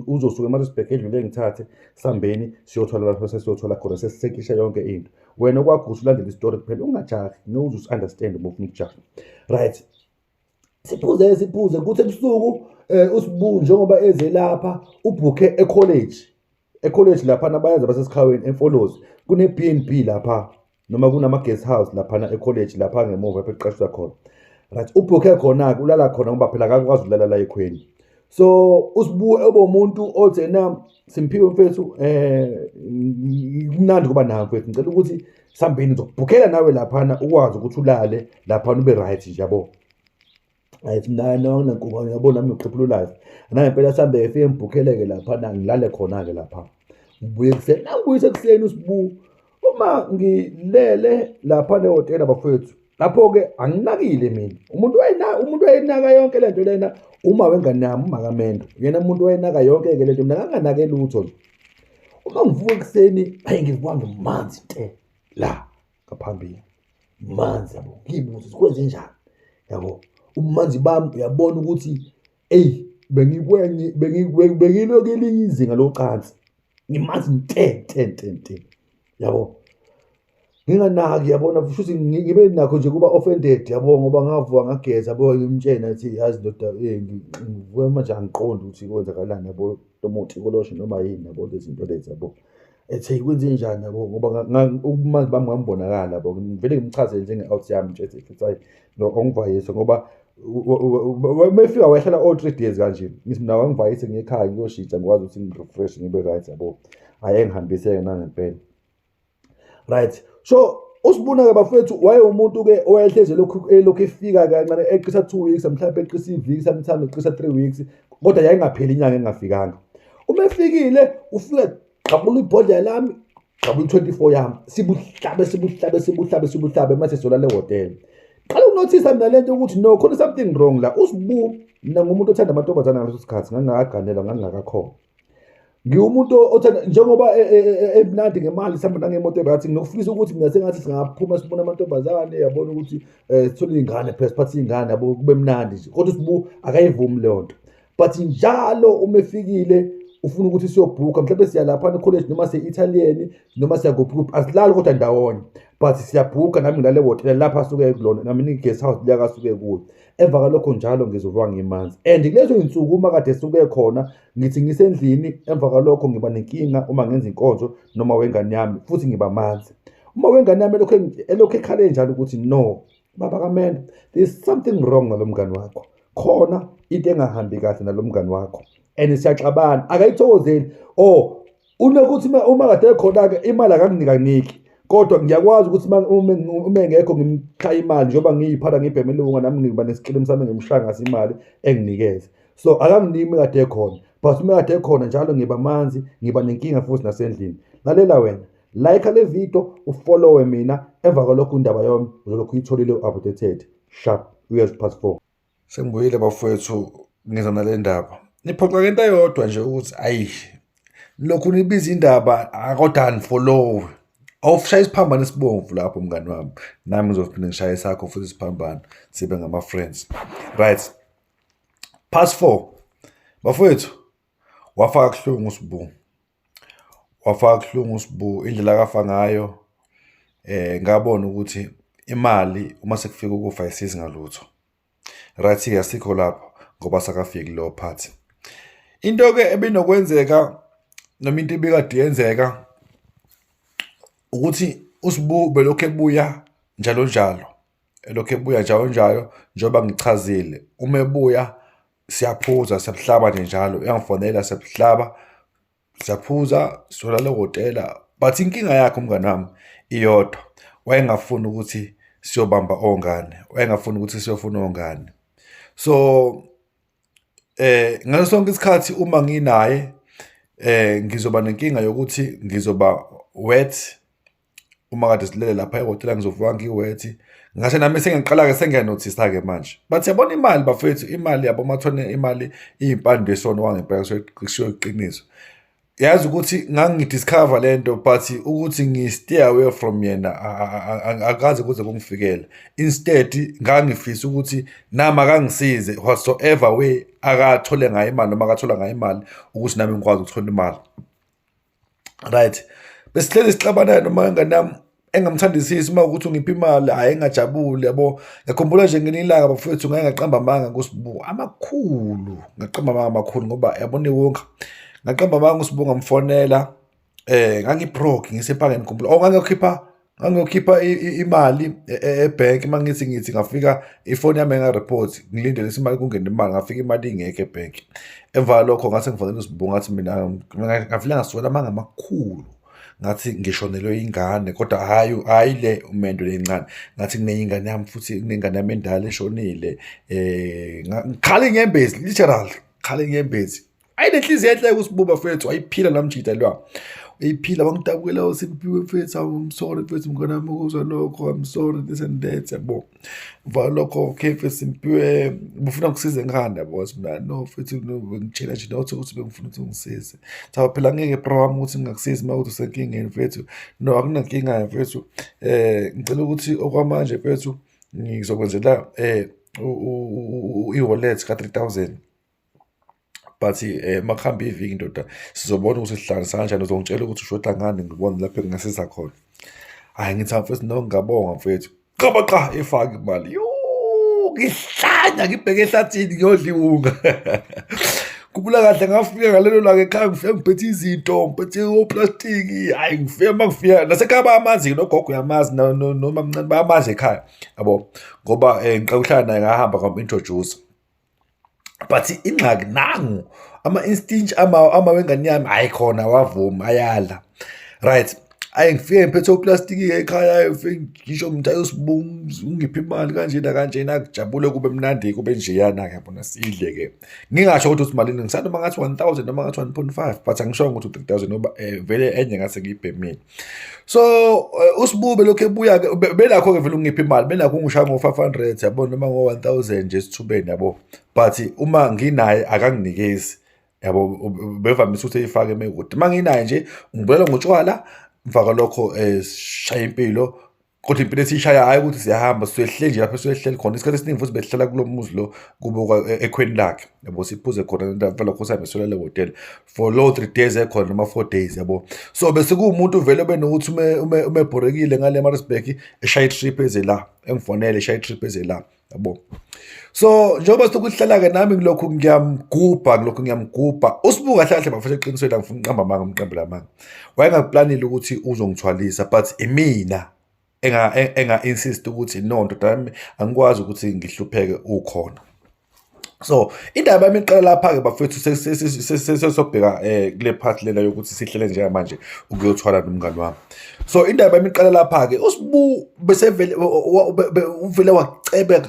uzosuka eMaritzburg edlule ngithathe sihambeni siyothwala lapho sesiyothola khona sesisekisha yonke into. Wena okwakho ukuthi ulandele isitori kuphela, ungajahi, ngeke uze usi-understand uma ufuna ukujaha. Right, siphuze kuthi ebusuku uSibu njengoba eze lapha ubhukhe e-college laphana bayenza basesikhaweni eMfolozi, kune-B&B lapha noma kunama-guest house laphana e-college lapha ngemuva lapho eqashwa khona. Right, ubhukhe khona-ke ulala khona ngoba phela akakwazi ukulala la ekhweni. So uSibu ebe umuntu othi ena Simphiwe mfethu, kumnandi kuba nawe mfethu, ngicela ukuthi sihambeni ngizokubhukhela nawe laphana ukwazi ukuthi ulale laphana ube right nje yabo. Right, mina nankuba yabona nami ngiqephula live nangempela sihambe efike ngibhukhele-ke laphana ngilale khona-ke lapha. Ngibuye ekuseni, nangibuyise ekuseni uSibu uma ngilele lapha nehhotela bafowethu, lapho-ke anginakile mina. Umuntu wayinaka yonke lento lena uma wengane yami uMakamendo, yena umuntu wayinaka yonke-ke lento, mina nganganake lutho nje. Uma ngivuka ekuseni hayi ngivuka ngimanzi nte la ngaphambili, manzi yabo, ngiyibuza sikwenze njani yabo. Ubumanzi bami uyabona ukuthi bengilokhu elinye izinga locansi, ngimanzi nte yabo. Nginganaki yabona, futhi ngibe nakho nje kuba offended yabo, ngoba ngavuka ngageza yabo, ngimtshela ukuthi yazi ndoda, ngivuke manje angiqondi ukuthi kwenzakalani yabo, tomuthi kolosho noma yini yabo, lezi zinto lezi yabo. Ethi kwenze njani yabo, ngoba ubumanzi bami ngambonakala yabo, ngivele ngimchazele njenge-out yami nje futhi hayi ongivayise ngoba mefika wayehlala all 3 days kanje, ngithi mina wangivayise ngekhaya ngiyoshitsha ngikwazi ukuthi ngirefresh ngibe right yabo. Hhayi engihambise-ke nangempela. Right, so uSibuna-ke bafethu wayewumuntu-ke owayehlezi elokhu efika kancane, eqisa 2 weeks, mhlawumbe eqisa iviki, sometimes eqisa 3 weeks, kodwa yayingapheli inyanga engafikanga. Uma efikile ufike qabula ibhodlela lami, qabula 24 yami, sibuhlabe mase solala ehhotela. Qala ukunothisa mina lento ukuthi no, khona something wrong la. uSibu mina ngumuntu othanda amantombazane ngaleso sikhathi, ngangakaganelwa, ngangingakakhona. Ngiwumuntu othanda njengoba emnandi ngemali, sihamba nangemoto erathi, nginokufisa ukuthi mina sengathi singaphuma sibone amantombazane, yabona ukuthi sithole iy'ngane phela, siphathe iy'ngane yabo, kube mnandi nje. Kodwa uSibu akayivumi leyo nto, but njalo uma efikile ufuna ukuthi siyobhukha, mhlawumbe siya laphana e-college noma se-Italian noma siya kuphi, asilali kodwa ndawonye, but siyabhukha, nami ngilale ehhotela lapha asuke kulona, nami ni-guest house liyaka asuke kuyo. Emva kalokho njalo ngizovuka ngimanzi, and kulezo y'nsuku uma kade suke khona ngithi ngisendlini, emva kalokho ngiba nenkinga uma ngenza inkonzo noma wengane yami futhi ngiba manzi. Uma wengane yami elokhu ekhale njalo ukuthi no, baba Kamendo, there is something wrong nalo mngani wakho, khona into engahambi kahle nalo mngani wakho, and siyaxabana, akayithokozeli. Unokuthi uma kade ekhona-ke imali akanginiki, kodwa ngiyakwazi ukuthi uma engekho ngimkhaya imali njengoba ngiyiphatha ngibheme ilunga, nami ngiba nesikilimi sami ngimshangasa imali enginikeze. So akanginiki uma kade ekhona, but uma kade ekhona njalo ngiba manzi, ngiba nenkinga futhi nasendlini. Lalela wena, like le video, ufollowe mina, emva kwalokho indaba yami uzolokhu uyitholile u-updated sharp uyezi+4. Sengibuyile bafowethu, ngiza nale ndaba. Niphoxa ngento eyodwa nje ukuthi ayi, lokhu nibiza indaba kodwa anifollowe. Awushaye isiphambano esibomvu lapho mngani wami, nami ngizophinda ngishaye esakho futhi isiphambano, sibe ngama-friends. Right, +4 bafowethu, wafaka kuhlungu uSibu, indlela akafa ngayo. Ngabona ukuthi imali uma sekufika ukufa ayisizi ngalutho. Right-ke asikho lapho ngoba sakafiki leyo phathi. Into-ke ebinokwenzeka noma into ebikade yenzeka ukuthi uSibu belokhu ebuya njalo njalo. Elokhu ebuya njalo njalo njengoba ngichazile. Uma ebuya siyaphuza, siyabuhlaba nje njalo. Uyangifonela siyabuhlaba, siyaphuza, siyolala ehhotela. But inkinga yakhe umngani wami iyodwa. Wayengafuni ukuthi siyobamba ongane. Wayengafuni ukuthi siyofuna ongane. So, ngaso sonke isikhathi uma nginaye, ngizoba nenkinga yokuthi ngizoba wet. Uma kade silele lapha ehhotela ngizovuka ngiwet. Ngasho nami sengiqala-ke sengiyanothisa-ke manje. But yabona imali bafethu, imali yabo mathone imali iyimpande yesono wangempela kushiwo iqiniso. Yazi ukuthi ngangidiscover lento but ukuthi ngi-stay away from yena akaze kuze kungifikela. Instead ngangifisa ukuthi nami akangisize whatsoever way akathole ngayo imali noma akathola ngayo imali ukuthi nami ngikwazi ukuthola imali. Right. Besihlezi sixabana noma ngane nami engamthandisisi uma ukuthi ungiphi imali hayi engajabuli yabo. Ngakhumbula nje ngelinye ilanga bafethu ngake ngaqamba amanga kuSibu amakhulu. Ngaqamba amanga amakhulu ngoba yabona iwonga. Ngaqamba amanga uSibu ngamfonela ngangibroke ngisepangeni ngikhumbula. Ngangiyokhipha imali ebhenki mangithi ngafika ifoni yami enga-report ngilindele imali kungena imali ngafika imali ingekho ebhenki. Emva lokho ngase ngifonela uSibu ngathi mina ngavele ngasuka amanga amakhulu. Ngathi ngishonelwe ingane kodwa hayi le umendo lencane. Ngathi kuneyingane yami futhi kunengane yami endala eshonile. Ngikhala inyembezi literal, ngikhala inyembezi. Ayinenhliziyo enhle kuSibu bafethu, ayiphila namjida lwa. Uyiphila bangidabukela uSimphiwe mfethu, I'm sorry mfethu mngane wami ukuzwa lokho, I'm sorry this and that yabo. Mva lokho okay mfethu Simphiwe bufuna ngisize ngihanda yabo mina no mfethu ngitshela nje nothi ukuthi bengifuna ukuthi ngisize. Cha phela ngeke bro wami ukuthi ngingakusiza mawuthi usenkingeni mfethu. No akunankinga mfethu. Ngicela ukuthi okwamanje mfethu ngizokwenzela i-wallet ka-3,000. But makuhamba iviki ndoda sizobona ukuthi sihlanganisa kanjani. Uzongitshela ukuthi ushoda ngani ngibone lapho engasiza khona. Hayi ngithi mfethu no ngiyabonga mfethu. Qabaqa efaka imali. Ngihlanya ngibheke ehlathini ngiyodla iwunga. Kubula kahle ngafika ngalelo langa ekhaya ngifike ngiphethe izinto, ngiphethe oplastiki. Hayi ngifike mangifika nasekhaya bayamanzi nogogo uyamazi noma mncane bayamazi ekhaya yabo. Ngoba ngiqala ukuhlala naye ngahamba ngam-introduce. But ingxaki nangu ama-instinct wengane yami ayikhona wavuma ayala. Right. Ngifike ngiphethe oplastiki ekhaya ngisho ngithayo uSibu ungiphi imali kanje nakanjena kujabule kube mnandi kube njeyana yabona sidle-ke. Ngingasho ukuthi umalini ngisanoma ngathi 1,000 noma ngathi 1.5 but angishongo ukuthi 3,000 ngoba vele enye ngase ngiyibhemile. So uSibu belokhu ebuya-ke belakho-ke vele ungiphi imali belakho ungishaya ngo-500 yabo noma ngo-1,000 nje esithubeni yabo. But uma nginaye akanginikezi yabo bevamise ukuthi eyifake emekude. Uma nginaye nje ngibuyela ngotshwala. Mfaka lokho shaya impilo kodwa impilo esishaya hayi ukuthi siyahamba siyehle nje lapho siyehleli khona. Isikhathi esiningi futhi besihlala kulo muzi lo kubuka ekhweni lakhe yabo siphuze khona mfaka lokho sabe solela hotel for low 3 days ekhona noma 4 days yabo. So bese kuwumuntu vele benokuthi umebhorekile ngale Maritzburg eshaya itrip eze la engifonele eshaya itrip eze la yabo. So njengoba sokuhlala-ke nami ngilokhu ngiyamgubha. uSibu kahle kahle bafethu eqinisweni angifuna uqamba amanga umqambela amanga. Wayengaplanile ukuthi uzongithwalisa but imina enga-insist ukuthi no ndoda yami angikwazi ukuthi ngihlupheke ukhona. So indaba yami iqala lapha-ke bafethu sesobheka kule part lena yokuthi sihlele njengamanje ukuyothwala nomngani wami. So indaba yami iqala lapha-ke uSibu besevele uvele wacebe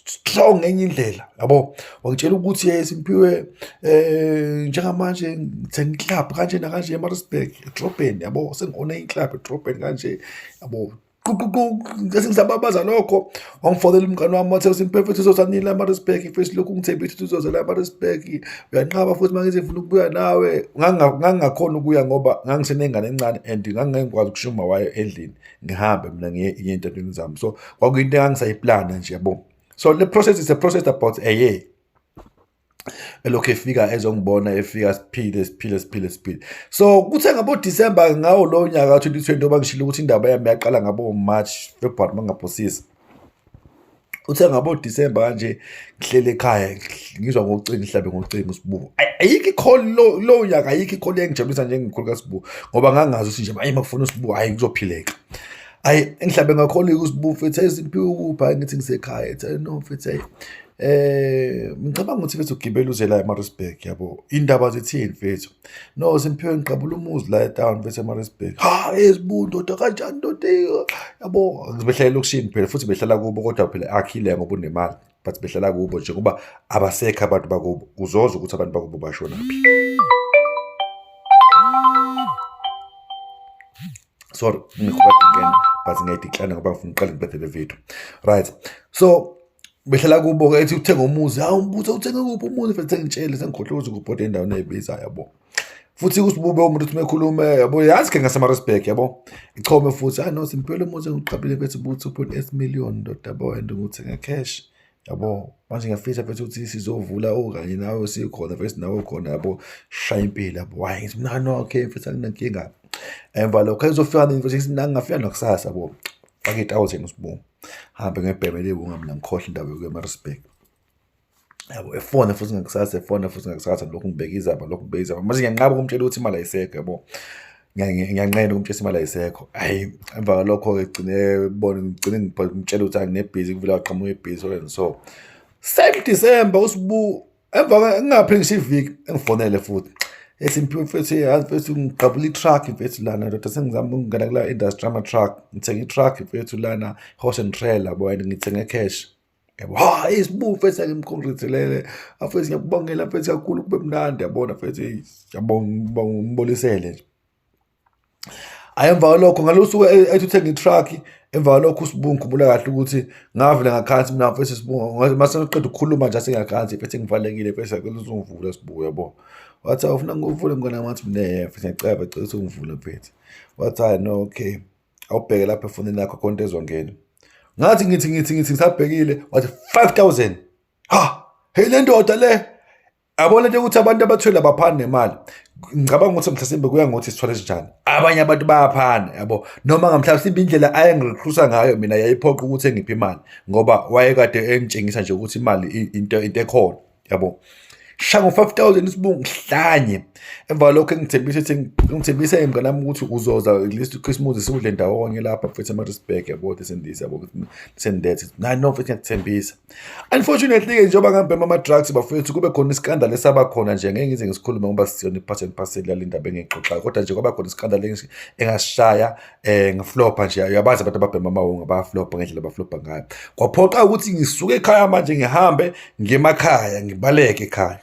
strong ngenye indlela yabo. Wangitshela ukuthi Simphiwe njengamanje ngithenga iclub kanje nakanje eMaritzburg edrobheni yabo. Sengibone iclub edrobheni kanje yabo. Ngase ngisababaza lokho wangifonela umngani wami wathi Simphiwe futhi uzozanila eMaritzburg futhi lokhu ngithembile ukuthi uzozela eMaritzburg. Uyanqaba futhi mangithi ngifuna ukubuya nawe. Ngangakhona ukuya ngoba ngangisenengane encane and ngangengikwazi ukushuma wayo endlini ngihambe mina ngiye entweni zami. So kwakuyinto engangisayiplana nje yabo. So the process is a process about a year. elokhu efika ezongibona efika siphile. So kuthe ngabo December ngawo lo nyaka ka-2020 ngoba ngishilo ukuthi indaba yami yaqala ngabo March February mangaphosisi. Uthe ngabo December kanje ngihlele ekhaya ngizwa ngocingo mhlambe ngocingo uSibu. Ayikho i-call lo nyaka ayikho i-call engijabulisa njengekhulu kaSibu ngoba ngangazi ukuthi nje hayi makufuna uSibu hayi kuzophileka. Hayi engihlabe ngakholeka uSibu mfethu ezimpiwe ukuphi hayi ngithi ngisekhaya ethi no mfethu hayi ngicabanga ukuthi mfethu ugibela uze la eMaritzburg yabo indaba zithini mfethu no simphiwe ngiqabula umuzi la etown mfethu eMaritzburg ha ezibu ndoda kanjani ndoda yabo ngibehlala elokushini phela futhi behlala kubo kodwa phela akhile ngoba unemali but behlala kubo nje kuba abasekho abantu bakubo uzoza ukuthi abantu bakubo bashona phi. Sorry ngikubadikena but ngiyadecline ngoba ngifuna uqale ngibethele video right. So behlala kubo ke ethi uthenga umuzi hawu umbuzo uthenga kuphi umuzi mfethu ngitshele sengikhohle ukuthi ukubhoda endaweni ezibiza yabo futhi uSibube umuntu uthi mekhuluma yabo yazi ke ngaseMaritzburg yabo ichome futhi no simphiwe umuzi ngiqabile mfethu buthi 2.8 million ndoda yabo and nguthenga cash yabo manje ngiyafisa mfethu ukuthi sizovula okanye nawe sikhona mfethu nawe khona yabo shaya impilo yabo hayi ngithi mina no okay mfethu anginankinga emva lokho izofika mfethu ngingafika nokusasa yabo fake 1000 uSibu hambe ngebhemele bunga mina ngikhohle indaba yokuMaritzburg yabo efona futhi ngakusasa lokhu ngibekisa manje ngiyanqaba ukumtshela ukuthi imali ayisekho yabo ngiyanqena ukumtshela imali ayisekho hayi emva lokho ngigcine ngimtshela ukuthi anginebhizi kuvela waqhamuka ebhizi and so same December uSibu emva ngingaphi ngisho iviki engifonele futhi esimphiwe mfethu yazi mfethu ngiqabula i-truck mfethu lana ndoda sengizama ukungena kula industry ama-truck ngithenga i-truck mfethu lana horse and trailer yabo and ngithenga cash yabo ha isibu mfethu ngimcongratulele mfethu ngiyakubongela mfethu kakhulu kube mnandi yabona mfethu yabonga ngimbolisele nje. Emva lokho ngalosuku ethi uthenga i-truck emva lokho uSibu ngikhumbula kahle ukuthi ngavela ngakhansi mina mfethu Sibu mase ngiqeda ukukhuluma nje asengakhansi mfethu ngivalekile mfethu acela uzungivula Sibu yabo wathi awufuna ngivule mngana ngathi mina mfethu ngicela ukuthi ungivule mfethu wathi hayi no okay awubheke lapha efonini yakho konke ezongena ngathi ngithi ngisabhekile wathi 5000 ha hey le ndoda le abona nje ukuthi abantu abathwele abaphani nemali ngicabanga ukuthi mhlasimbe kuya ngokuthi sithwale kanjani abanye abantu bayaphana yabo noma ngamhlawumbe simbe indlela ayengirecruiter ngayo mina yayiphoqa ukuthi engiphi imali ngoba wayekade engitshengisa nje ukuthi imali into ekhona yabo shango 5000 isibungu hlanye emva lokho ngithembisa emnganami ukuthi uzoza list Christmas sidle ndawonye lapha mfethu eMaritzburg yabo sendisa yabo sendethi no mfethu ngiyakuthembisa. Unfortunately ke njengoba ngihamba ama-drugs bafethu kube khona iskandal esaba khona nje ngeke ngize ngisikhulume ngoba siyona i-part and parcel yale ndaba engixoxayo kodwa nje kwaba khona iskandal engasishaya ngiflopha nje uyabazi abantu ababhema amawunga bayaflopha ngendlela abaflopha ngayo kwaphoqa ukuthi ngisuke ekhaya manje ngihambe ngemakhaya ngibaleke ekhaya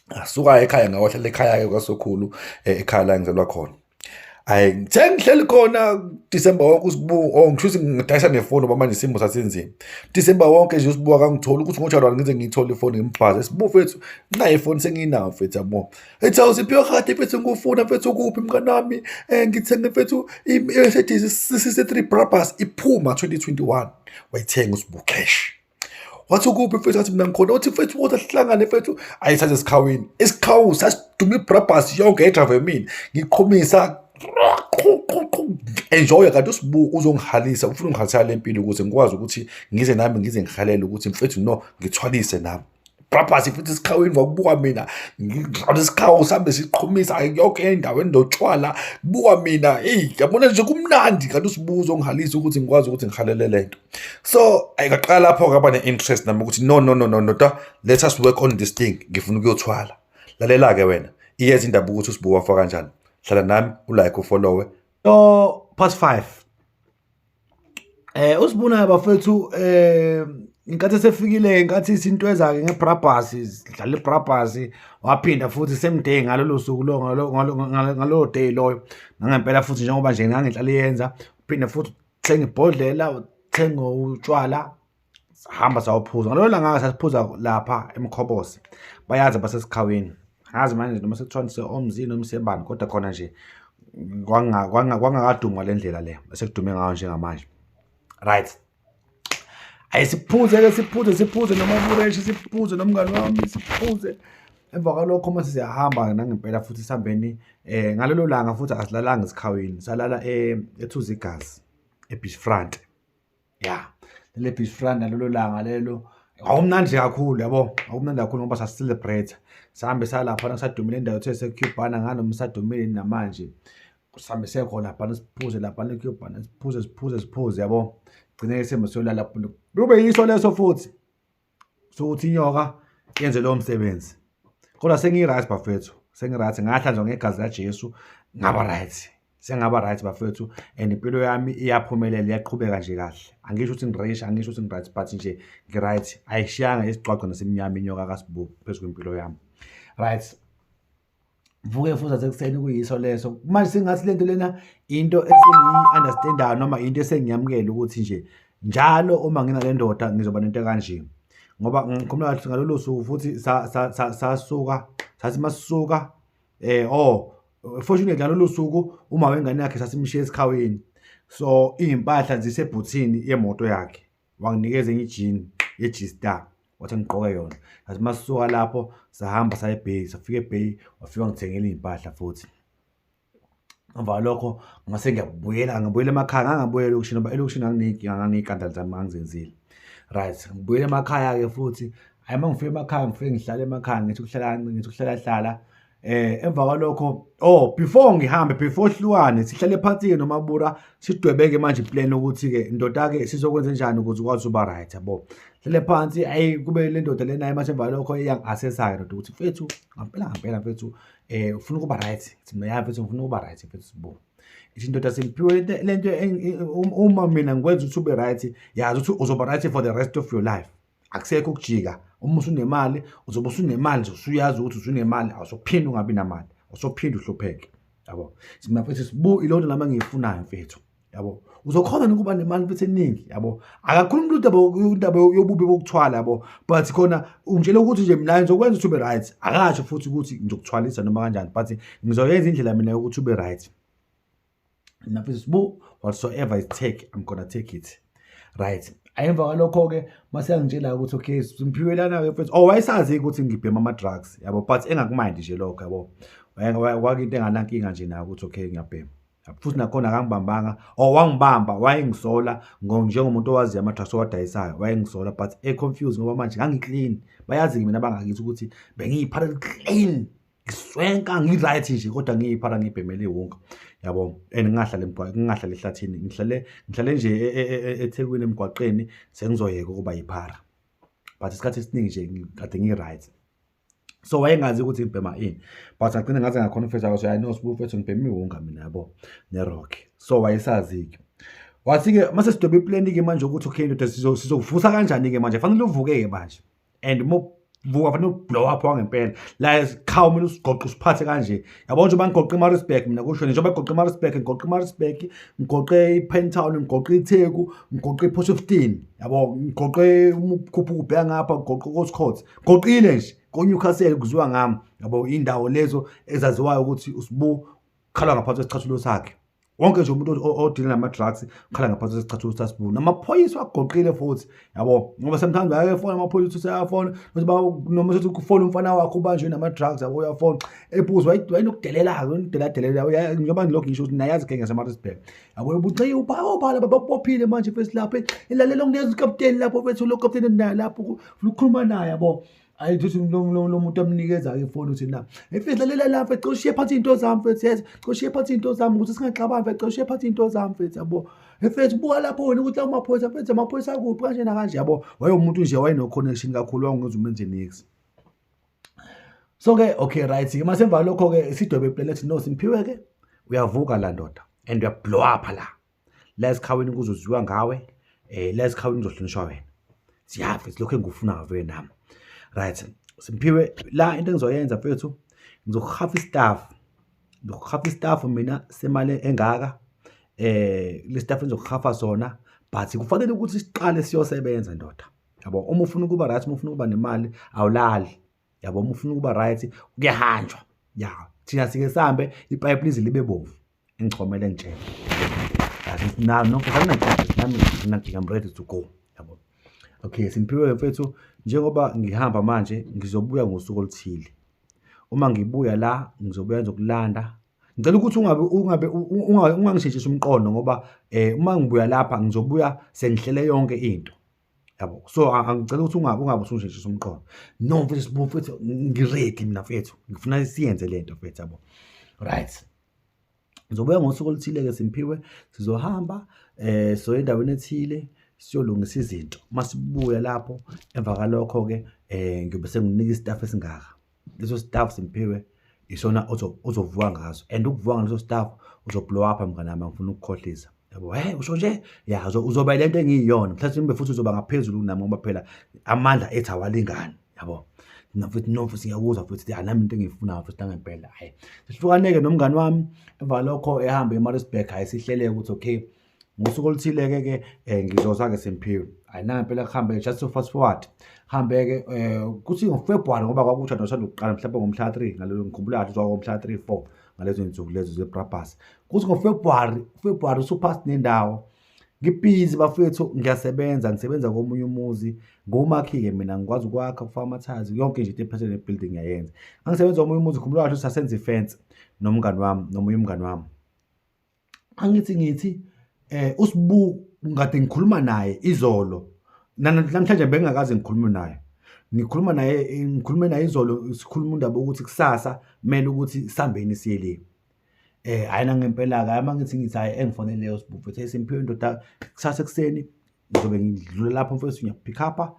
asuka ekhaya ngawahlala ekhaya ke kwasokhulu ekhaya la ngizelwa khona hayi ngithe ngihleli khona December wonke uSibu ngisho ngidayisa nefoni ngoba manje isimo sasenzima December wonke nje uSibu akangithola ukuthi ngoJanuary ngize ngiyithola ifoni ngimbhaze Sibu mfethu nayo ifoni senginayo mfethu yabo ethi awusiphiwe khadi mfethu ngufuna mfethu kuphi mnganami ngithenga mfethu i-Mercedes CC3 Brabus iphuma 2021 wayithenga uSibu cash wathi kuphi mfethu athi mina ngikhona uthi mfethu wona sihlangane mfethu ayithathe esikhaweni isikhawu sasiduma iBrabus yonke edrive mina ngiqhumisa enjoy kanti uSibu uzongihalisa ufuna ungihalisa lempilo ukuze ngikwazi ukuthi ngize nami ngize ngihalele ukuthi mfethu no ngithwalise nami Brabus mfethu isikhaweni wakubuka mina ngigqala isikhawu sambe siqhumisa yonke indawo endotshwala buka mina yabona nje kumnandi kanti uSibu uzongihalisa ukuthi ngikwazi ukuthi ngihalele lento so ayikaqala lapho ngaba ne-interest nami ukuthi no let us work on this thing ngifuna ukuyothwala lalela ke wena iyeza indaba ukuthi uSibu wafa kanjani hlala nami ulike ufollowe so past 5 usibona bafethu inkathi sefikile inkathi izinto ezake ngeBrabus sidlala iBrabus waphinda futhi same day ngalolu suku ngalo day loyo ngempela futhi njengoba nje ngangihlala yenza uphinda futhi thenga ibhodlela thenga utshwala hamba sawuphuza ngalolu langa sasiphuza lapha eMkhobosi bayazi basesikhaweni ngazi manje noma sekuthiwa omzini noma sebani kodwa khona nje kwangakaduma le ndlela le esekudume ngayo njengamanje right Siphuze noma bureshi, siphuze nomngani wami, siphuze. Emva kwalokho mase siyahamba nangempela futhi sihambeni ngalelo langa futhi asilalanga esikhawini, salala eThuzigazi, e-Beachfront. Ya, lele Beachfront ngalelo langa lelo kwakumnandi kakhulu yabo, kwakumnandi kakhulu ngoba sasi-celebrate. Sahambe salaphana sadumile indawo ethe sekuCubana nganoma isadumile namanje. Sihambe siye khona laphana siphuze laphana eCubana, siphuze yabo. Gcine sembe siyolala lapho. Kube yiso leso futhi sokuthi inyoka yenze lowo msebenzi. Kodwa sengi-right bafethu, sengi-right, ngahlanzwa ngegazi laJesu, ngaba right. Sengaba right bafethu, and impilo yami iyaphumelela, iyaqhubeka nje kahle. Angisho ukuthi ngi-rich, angisho ukuthi ngi-right, but nje ngi-right. Ayishiyanga isigcwagcwa nasemnyama inyoka kaSibu phezu kwempilo yami. Right. Vuke futhi asekuseni kuyiso leso. Manje sengathi lento lena into esengiyi-understandayo noma into esengiyamukela ukuthi nje njalo uma nginale ndoda ngizoba nento kanje. Ngoba ngikhumbula kahle ngalolo suku futhi sasuka sathi masisuka fortunately ngalolo suku uma wengane yakhe sasimshiya esikhaweni, so iy'mpahla zisebhuthini yemoto yakhe, wanginikeza enye ijini ye-G-Star wathi ngigqoke yona. Sathi masisuka lapho sahamba saya eBay, safika eBay wafika ngithengela iy'mpahla futhi. Emva kwalokho ngase ngiyabuyela emakhaya, ngangabuyela elokishini ngoba elokishini nganginey'nkandla zami ngangizenzile. Right, ngibuyele emakhaya-ke futhi. Hhayi, uma ngifike emakhaya ngifike ngihlale emakhaya ngithi ukuhlala. Emva kwalokho before sihlukane sihlale phansi-ke noMabura sidwebeke manje i-plan ukuthi-ke ndoda-ke sizokwenza njani ukuze ukwazi ukuba right yabo. Hlale phansi, hhayi kube le ndoda lena mase emva kwalokho iyangi-assess-ke ndoda ukuthi mfethu ngampela mfethu ufuna ukuba right. Mina ya mfethu ngifuna ukuba right mfethu Sibu. Ithi indoda sengiphiwe lento uma mina ngikwenza ukuthi ube right, yazi ukuthi uzoba right for the rest of your life. Akusekho ukujika. Uma usunemali uzobe usunemali nje, usuyazi ukuthi usunemali, awusophinde ungabi namali, awusophinde uhlupheke yabo. Mina mfethu Sibu ilonto nami engiyifunayo mfethu yabo. Uzokhona ukuba nemali mfethu eningi yabo. Akakhulumi indaba yobubi bokuthwala yabo, but khona ungitshela ukuthi nje mina ngizokwenza ukuthi ube right. Akasho futhi ukuthi ngizokuthwalisa noma kanjani, but ngizoyenza indlela mina yokuthi ube right. Mina mfethu Sibu, whatsoever it take, I'm gonna take it. Right. Emva kwalokho-ke mase yangitshela ukuthi okay Simphiwe lana-ke mfethu, wayesazi ukuthi ngibhema ama-drugs yabo, but engakumind nje lokho yabo. Kwakuyinto enganankinga nje nayo ukuthi okay ngiyabhema. Futhi nakhona akangibambanga, wangibamba, wayengisola njengomuntu owaziyo ama-drugs owadayisayo, wayengisola but confused ngoba manje ngangiclean. Bayazi mina bangakithi ukuthi bengiyiphara clean, ngiswenka ngi-right nje kodwa ngiyiphara ngibhemele wonke yabo. And ngingahlali ehlathini, ngihlale nje eThekwini emgwaqeni sengizoyeka ukuba yiphara, but isikhathi esiningi nje kade ngi-right. So wayengazi ukuthi ngibhema ini, but agcine ngaze ngakhonfessa ukuthi I know Sibu mfethu ngibheme iwonga mina yabo ne-rock. So wayesazi-ke. Wathi-ke mase sidobe i-plan-ke manje ukuthi okay ndoda sizovusa kanjani-ke manje, fanele uvuke-ke manje, and vuka fanele blow up wangempela la esikhawu mina usigoqe usiphathe kanje yabo. Njengoba ngigoqe iMaritzburg mina kusho njengoba ngigoqe iMaritzburg, ngigoqe iPentown, ngigoqe iTheku, ngigoqe iPortshepstone yabo, ngigoqe uMkhuphu ngapha, ngigoqe uCoscourt, ngigoqile nje koNewcastle kuziwa ngami yabo. Indawo lezo ezaziwayo ukuthi uSibu khala ngaphansi kwesicathulo sakhe. Wonke nje umuntu odila nama-drugs khala ngaphansi kwesicathulo saSibu. Namaphoyisa wakugoqile futhi yabo, ngoba sometimes bayafona amaphoyisa, usayafona noma sethi ukufona umfana wakho ubanjwe nama-drugs yabo, uyafona ebuza wayinokudelela njengoba ngilokhu ngisho ukuthi nayazi igenge yaseMaritzburg yabo. Ubuce ubhala babophile manje fesi lapha ilalela nginikeza ukapteni lapho fethu, lo kapteni naye lapho ukhuluma naye yabo. Ayithi lo muntu amnikeza-ke ifoni uthi na mfethu lalela la mfethu, cela ushiye phansi iy'nto zami mfethu, yes cela ushiye phansi iy'nto zami ukuthi singaxabani mfethu, cela ushiye phansi iy'nto zami mfethu yabo. Mfethu buka lapho wena ukuthi lawo maphoyisa mfethu, amaphoyisa akuphi kanje nakanje yabo. Wayemuntu nje wayeno-connection kakhulu, wangenza umenze nix. So-ke okay right-ke mase emva lokho-ke sidwebe i-plan ethi no Simphiwe-ke uyavuka la ndoda and uyablow up la esikhaweni kuzoziwa ngawe, la esikhaweni kuzohlonishwa wena. Siyafethu lokho engikufunayo vele nami. Right, Simphiwe la into engizoyenza mfethu, ngizokuhafa istaff mina semali engaka. Le staff engizokuhafa sona, but kufanele ukuthi siqale siyosebenza ndoda yabo. Uma ufuna ukuba right, uma ufuna ukuba nemali awulali yabo. Uma ufuna ukuba right kuyahanjwa ya thina sike sihambe ipipe lize libe bovu, engichomele ngitshela nami nokho nami I'm ready to go yabo. Okay, Simphiwe mfethu, njengoba ngihamba manje ngizobuya ngosuku oluthile. Uma ngibuya la ngizobuya ngizokulanda. Ngicela ukuthi ungangisheshisi umqondo ngoba uma ngibuya lapha ngizobuya sengihlele yonke into. Yabo. So angicela ukuthi ungabe usungisheshisa umqondo. No mfethu Sibu mfethu ngiready mina mfethu. Ngifuna siyenze lento mfethu yabo. Right. Ngizobuya ngosuku oluthile-ke Simphiwe, sizohamba soya endaweni ethile siyolungisa izinto. Masibuya lapho emva kalokho-ke ngiyobe senginika istaff esingaka. Leso staff Simphiwe isona ozovuka ngazo, and ukuvuka ngaleso staff uzoblow up mnganami, ngifuna ukukhohlisa. Yabo, usho nje? Ya, uzoba lento engiyiyona. Mhlawumbe futhi uzoba ngaphezulu kunami ngoba phela amandla ethu awalingani, yabo. Mfethu no futhi ngiyakuzwa futhi nami into engiyifunayo futhi ngempela. Hayi. Sihlukaneke nomngani wami emva lokho ehamba eMaritzburg, hayi sihlele ukuthi okay ngosuku oluthile-ke ngizoza-ke Simphiwe. Hayi nampela kuhambe just to fast forward. Hambe-ke kuthi ngoFebruary ngoba kwakuthi nosanda ukuqala mhlawumbe ngomhla 3 ngalelo ngikhumbula kahle ngomhla 3 4 ngalezo zinsuku lezo zeBrabus. Kuthi ngoFebruary usuphasi nendawo. Ngibhizi bafethu, ngisebenza komunye umuzi ngomakhi-ke mina ngikwazi ukwakha, ukufaka amathazi, yonke nje into ephathelene nebuilding ngiyayenza. Angisebenza komunye umuzi, khumbula kahle sasenza ifence nomngani wami, nomunye umngani wami. Ngithi uSibu ngade ngikhuluma naye izolo. Namhlanje bengingakaze ngikhulume naye. Ngikhulume naye izolo, sikhuluma indaba ukuthi kusasa kumele ukuthi sihambeni siye le. Hayi nangempela-ke ama ngithi hayi engifoneleyo Sibu mfethu, Simphiwe ndoda, kusasa ekuseni ngizobe ngidlula lapho mfethu, ngiyapick up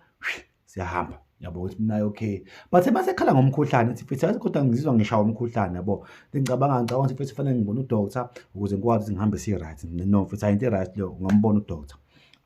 siyahamba. Yabo ukuthi mina okay. But masekhala ngomkhuhlane ethi mfethu kodwa ngizizwa ngishawa umkhuhlane yabo. Ngicabanga ukuthi mfethu kufanele ngibone udoctor ukuze ngikwazi ukuthi ngihambe si right. No mfethu ayinto right leyo, ngambona udoctor.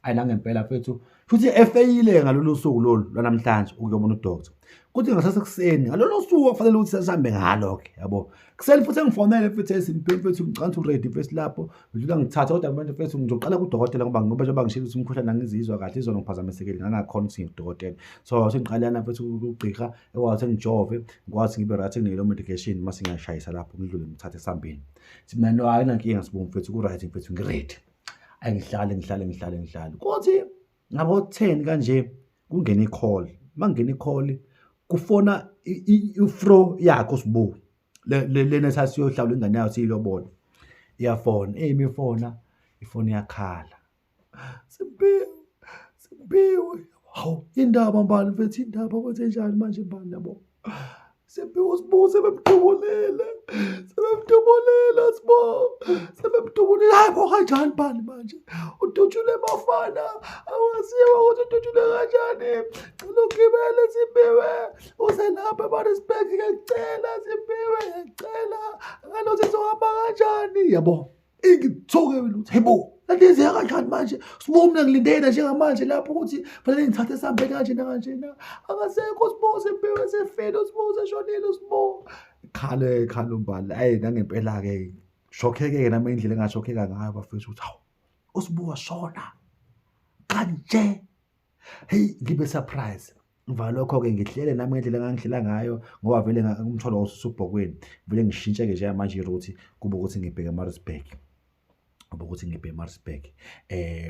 Hayi nangempela mfethu futhi efeyile ngalolu suku lolu lwanamhlanje ukuyobona udoctor. Kuthi ngasasekuseni ngalolu suku kufanele ukuthi sihambe ngalo-ke yabo. Kusele futhi engifonele mfethu Simphiwe mfethu, ngicela ukuthi ready mfethu lapho ngidlula ngithatha kodwa manje mfethu ngizoqala kudokotela ngoba njengoba ngishilo ukuthi umkhuhlane angizizwa kahle, izona ngiphazamisekile ngangakhona ukuthi ngidokotela. So sengiqalana mfethu ugqirha ekwazi ngijove ngikwazi ngibe right ngile medication mase ngiyashayisa lapho ngidlule ngithathe esambeni. Sithi mina no ayinankinga Sibu mfethu, ku right mfethu ngiready. Ngihlale. Kuthi ngabo 10 kanje kungena i-call. Mangena i-call kufona ifro yakho Sibu. Lena sasiyohlawula ingane yayo siyilobona. Iyafona, imifona, ifoni yakhala. Simphiwe. Hawu, indaba mbali mfethu, indaba kwenze njani manje mbali yabo. Simphiwe Sibu sebemdubulela Sibu. Sebemdubulela. Hayi kanjani mbali manje? Udutshule bafana. Awasiwa ukuthi udutshule kanjani. Cela ugibele Simphiwe. Uselapha eMaritzburg, ngiyacela Simphiwe, ngiyacela. Nganothi sizohamba kanjani yabo. Ngithoke wena uthi hebo. Kanti yenziwa kanjani manje? Sibu mina ngilindele njengamanje lapho ukuthi fanele ngithathe esambeni kanjena. Akasekho Sibu, Simphiwe sefile Sibu, seshonile Sibu. Khalo mbali. Hayi nangempela-ke shokheke nami indlela engashokheka ngayo bafethu ukuthi hawu uSibu washona kanje. Hey ngibe surprise. Mva lokho-ke ngihlele nami ngendlela engangihlela ngayo ngoba vele umthwalo wawususubhokweni. Vele ngishintshe-ke nje manje iroute kube ukuthi ngibheke eMaritzburg.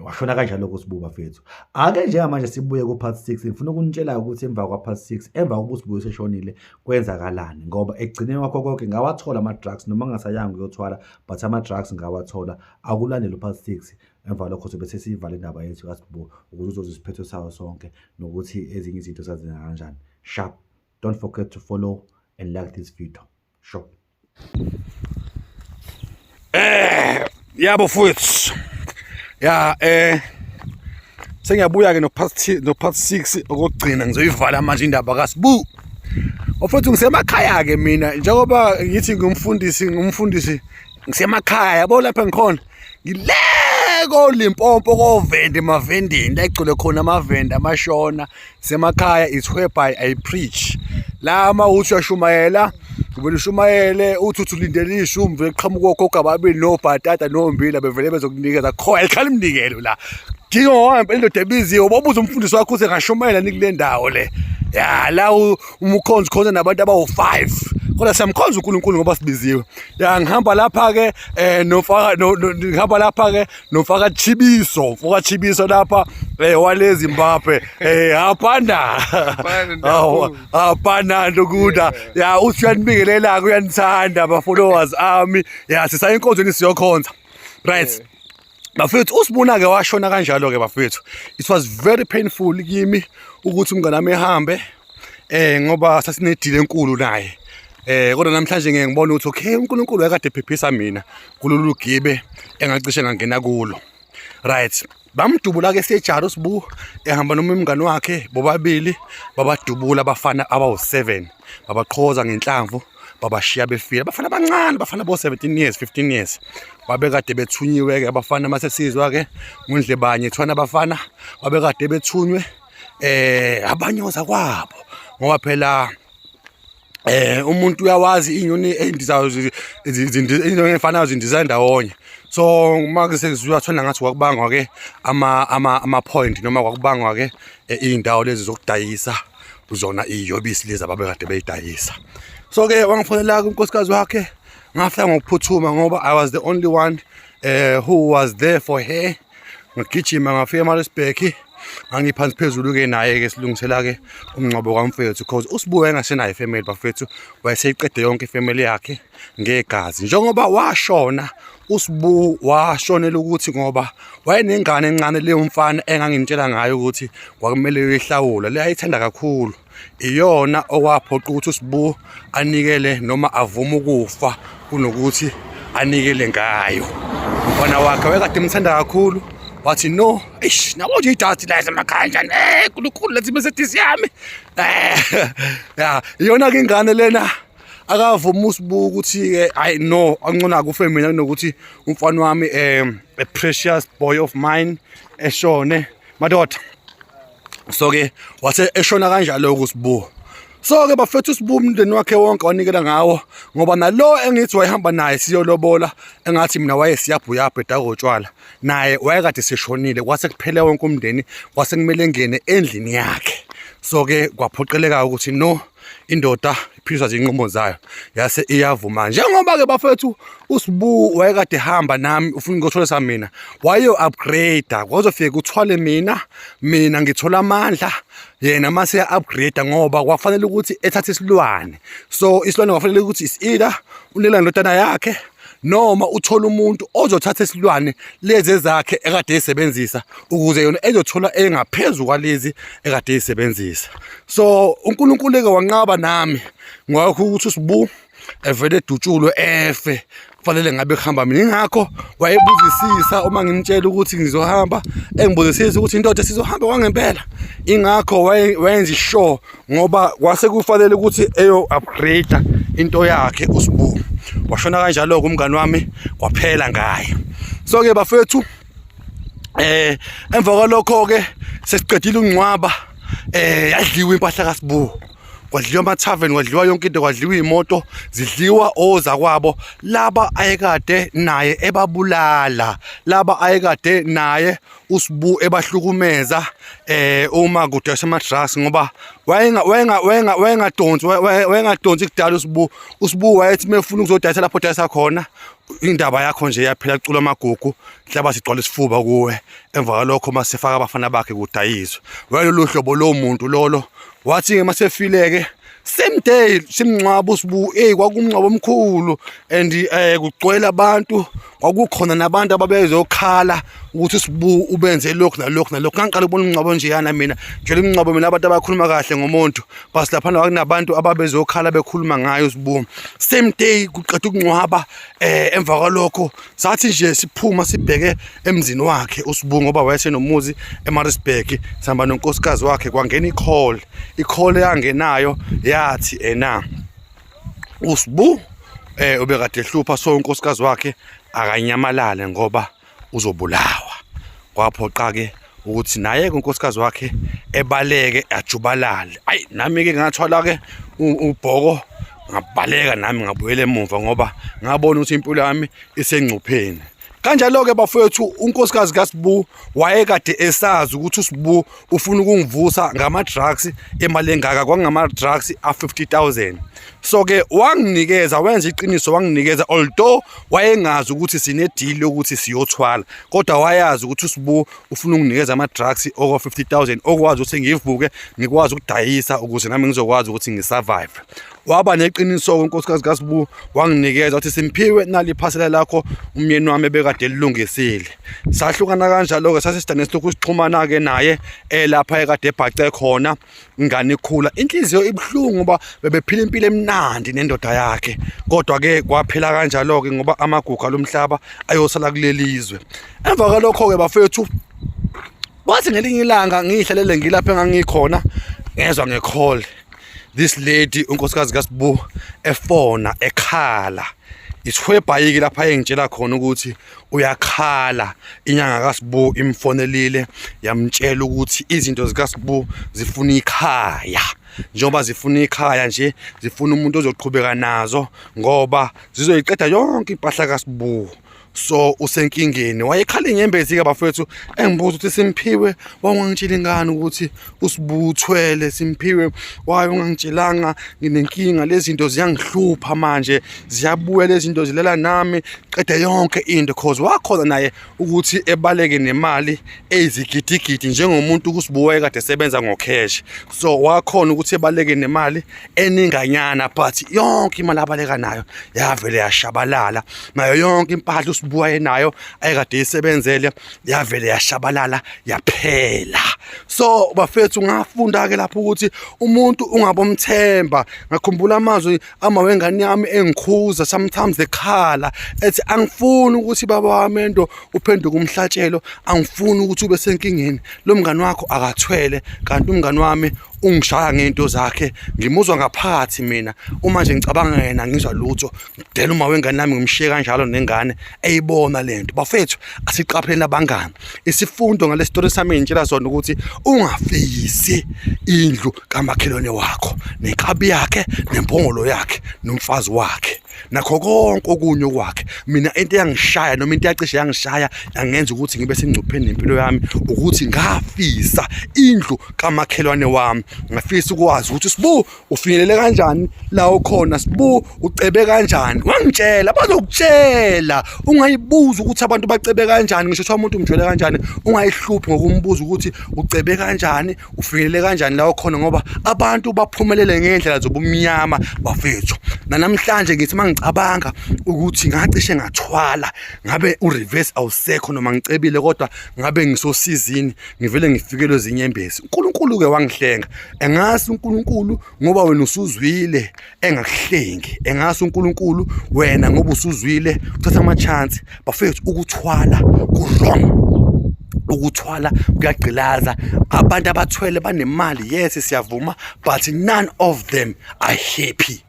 Washona kanjalo kuSibu bafethu. Ake njengamanje sibuye ku-part 6, ngifuna ukunitshela ukuthi emva kwa-part 6 emva kokuba uSibu seshonile kwenzakalani ngoba ekugcineni kwakho konke ngawathola ama-drugs noma ngasayanga ukuyothwala, but ama-drugs ngawathola. Akulandele u-part 6 emva lokho sobe sesiyivala indaba yethu kaSibu ukuze uzoze isiphetho sawo sonke nokuthi ezinye izinto sazenza kanjani. Sharp. Don't forget to follow and like this video. Sure. Yabo futhi. Ya sengiyabuya ke no part 6 okugcina ngizoyivala manje indaba kaSibu. Ofethu ngisemakhaya ke mina njengoba ngithi ngumfundisi ngisemakhaya yabo lapha ngikhona. Ngileko Limpopo koVenda emavendini la igcwele khona amavenda amashona semakhaya. It's whereby I preach. La uma uthi uyashumayela uvele ushumayele uthi ulindele ishumi vele qhamuka ogogo ababili nobhatata nombila bevele bezokunikeza khona ikhala imnikelo la. Dingo hamba indoda ebiziwe bobuza umfundisi wakho uthi ngashumayela nikule ndawo le. Ya la umkhonzi khona nabantu abawu5 kodwa siyamkhonza uNkulunkulu ngoba sibiziwe. Ya ngihamba lapha ke ngihamba lapha ke nofaka Chibiso, mfoka Chibiso lapha wale Zimbabwe. Hapana ndokuda. Ya usiyanibingelela uyanithanda ba followers ami. Ya sisaya inkonzweni siyokhonza. Right. Bafethu usibona ke washona kanjalo ke bafethu. It was very painful kimi ukuthi umngane wami ehambe ngoba sasinedile enkulu naye. Kodwa namhlanje ngeke ngibone ukuthi okay uNkulunkulu wakade ephephisa mina kulolu gibe engacishe ngangena kulo. Right. Bamdubula ke sejaro sibu ehamba noma umngane wakhe bobabili babadubula abafana abawu7 babaqhoza ngenhlamvu babashiya befile abafana abancane bafana bo 17 years 15 years babekade bethunyiwe ke abafana mase sizwa ke ngundlebanye ethwana abafana babekade bethunywe abanyoza kwabo ngoba phela umuntu uyawazi inyoni endizayo izinto ezifanayo zindiza ndawonye so manje sekuziyathona ngathi kwakubangwa ke ama point noma kwakubangwa ke indawo lezi zokudayisa uzona iyobisi lezi ababekade beyidayisa so ke wangifonela unkosikazi wakhe ngafika ngokuphuthuma ngoba I was the only one who was there for her ngigijima ngafika eMaritzburg ngiphansi phezulu ke naye ke silungisela ke umngcwabo kwamfethu because usibuye engasenayo ifamily bafethu wayeseyiqede yonke ifamily yakhe ngegazi njengoba washona usibu washonela ukuthi ngoba wayenengane encane leyo mfana engangintshela ngayo ukuthi kwakumele uyihlawula le ayithanda kakhulu iyona okwaphoqa ukuthi usibu anikele noma avume ukufa kunokuthi anikele ngayo umfana wakhe wayekade emthanda kakhulu wathi no nabo nje idatha la emakhaya uNkulunkulu lethi Mercedes yami ya iyona ke ingane lena akavuma usibu ukuthi ke I no angcona kufe mina kunokuthi umfana wami a precious boy of mine eshone madoda so ke wathe eshona kanjalo kusibu so ke bafethu usibu umndeni wakhe wonke wanikela ngawo ngoba nalo engithi wayehamba naye siyolobola engathi mina wayesiyabhuyapha edakotshwala naye wayekade seshonile kwase kuphele wonke umndeni kwase kumele ngene endlini yakhe so ke kwaphoqeleka ukuthi no indoda iphisa izinqumo zayo yase iyavuma njengoba ke bafethu usibu wayekade hamba nami ufuna ngotholesa mina wayo upgrade kwazofika uthwale mina ngithola amandla yena mase ya upgrade ngoba kwafanele ukuthi ethathe isilwane so isilwane kwafanele ukuthi is either ulela indodana yakhe noma uthola umuntu ozothatha isilwane lezi ezakhe ekade esebenzisa ukuze yona ezothola engaphezulu kwalezi ekade esebenzisa so uNkulunkulu ke wanqaba nami ngakho ukuthi usibu evele edutshulwe efe kufanele ngabe khamba mina ingakho wayebuzisisa uma ngimtshela ukuthi ngizohamba engibuzisisa ukuthi indoda sizohamba kwangempela ingakho wayenza sure ngoba kwase kufanele ukuthi eyo upgrade into yakhe usibu washona kanjalo kumngane wami kwaphela ngaye so ke bafethu emva kwalokho ke sesiqedile ungcwaba yadliwa impahla kaSibu kwadliwa ama-tavern kwadliwa yonke into kwadliwa imoto zidliwa oza kwabo laba ayekade naye ebabulala laba ayekade naye uSibu ebahlukumeza uma kudayisa ama-drugs ngoba wayengadonsi kudala uSibu wayethi mefuna ukuzodayisa lapho dayisa khona indaba yakho nje yaphela kucula amagugu hlaba sigcwala isifuba kuwe emva kwalokho masefaka abafana bakhe kudayiswa wayelolu hlobo lo muntu lolo wathi ke masefileke same day simncwaba uSibu kwakumncwabo omkhulu and kugcwele abantu kwakukhona nabantu ababezokhala ukuthi uSibu ubenze lokho nalokho ngiqala ukubona umncwabo nje yana mina nje umncwabo mina abantu abakhuluma kahle ngomuntu bas lapha nabantu ababezokhala bekhuluma ngayo uSibu same day kuqeda ukuncwaba emva kwalokho sathi nje siphuma sibheke emzini wakhe uSibu ngoba wayesenomuzi eMaritzburg sihamba nonkosikazi wakhe kwangena i-call yangenayo yathi uSibu ubekade ehlupha so unkosikazi wakhe akanyamalale ngoba uzobulawa kwaphoqa ke ukuthi naye unkosikazi wakhe ebaleke ajubalale nami ke ngathwala ke ubhoko ngabaleka nami ngabuyela emuva ngoba ngabona ukuthi impilo yami isengcupheni kanjalo ke bafowethu unkosikazi kaSibu wayekade esazi ukuthi uSibu ufuna ukungivusa ngama drugs emali engaka kwangama drugs a 50,000 So ke wanginikeza wenza iqiniso wanginikeza although wayengazi ukuthi sine deal yokuthi siyothwala kodwa wayazi ukuthi uSibu ufuna unginikeza ama drugs oko 50,000 okwazi ukuthi ngivuke ngikwazi ukudayisa ukuze nami ngizokwazi ukuthi ngisurvive. Waba neqiniso unkosikazi kaSibu wanginikeza ukuthi Simphiwe nali phasela lakho umyeni wami ebekade elungisile. Sahlukana kanjalo ke sasisitane silokhu sixhumana ke naye lapha ekade ebhace khona ingane ikhula. Inhliziyo ibhlungu ngoba bebephila impilo emnandi nendoda yakhe. Kodwa ke kwaphela kanjalo ke ngoba amagugu alomhlaba ayosala kulelizwe. Emva kwalokho ke bafethu kwathi ngelinye ilanga ngihlalele ngilapha engangikhona ngezwe ngecall this lady unkosikazi kaSibu efona ekhala ithwebhayiki lapha engitshela khona ukuthi uyakhala inyanga kaSibu imfonelile yamtshela ukuthi izinto zikaSibu zifuna ikhaya njengoba zifuna ikhaya nje zifuna umuntu ozoqhubeka nazo ngoba zizoyiqeda yonke impahla kaSibu. So usenkingeni wayekhala inyembezi ke bafethu engibuza ukuthi Simphiwe wangangitshela ingane ukuthi uSibu uthwele Simphiwe waye ungangitshelanga nginenkinga lezi zinto ziyangihlupha manje ziyabuya lezi zinto zilela nami qede yonke into cause wakhona naye ukuthi ebaleke nemali ezigidigidi njengomuntu kuSibu wayekade esebenza ngocash. So wakhona ukuthi ebaleke nemali eninganyana but yonke imali abaleka nayo yavele yashabalala nayo yonke impahla uSibu wayenayo ayekade isebenzele yavele yashabalala yaphela. So bafethu ngafunda ke lapho ukuthi umuntu ungabomthemba. Ngakhumbula amazwi amawengane yami engikhuza sometimes ekhala ethi angifuni ukuthi baba wamendo uphenduke umhlatshelo, angifuni ukuthi ube senkingeni, lo mngani wakho akathwele kanti umngani wami ungishaya ngento zakhe ngimuzwa ngaphathi mina uma nje ngicabanga yena ngizwa lutho ngidela uma wengane nami ngimshiye kanjalo nengane eyibona lento. Bafethu asiqaphele nabangani isifundo ngale story sami ngitshela sona ukuthi ungafisi indlu kamakhelwane wakho nekhabi yakhe nempongolo yakhe nomfazi wakhe nakho konke okunye kwakhe. Mina into yangishaya noma into yacishe yangishaya yangenza ukuthi ngibe sengcupheni nempilo yami ukuthi ngafisa indlu kamakhelwane wami. Ngafisa ukwazi ukuthi Sibu ufinyelele kanjani la ukhona, Sibu ucebe kanjani. Wangitshela bazokutshela ungayibuza ukuthi abantu bacebe kanjani, ngisho ukuthi umuntu umjwele kanjani ungayihluphi ngokumbuza ukuthi ucebe kanjani ufinyelele kanjani la ukhona ngoba abantu baphumelele ngendlela zobumnyama bafethu. Namhlanje ngithi mangicabanga ukuthi ngacishe ngathwala ngabe ureverse awusekho noma ngicebile kodwa ngabe ngisosizini ngivele ngifikele ezinyembezi. uNkulunkulu ke wangihlenga. Engasi uNkulunkulu ngoba wena usuzwile engakuhlengi. Engasi uNkulunkulu wena ngoba usuzwile uthatha ama chance bafethu ukuthwala ku-wrong. Ukuthwala kuyagqilaza. Abantu abathwele banemali yes siyavuma but none of them are happy.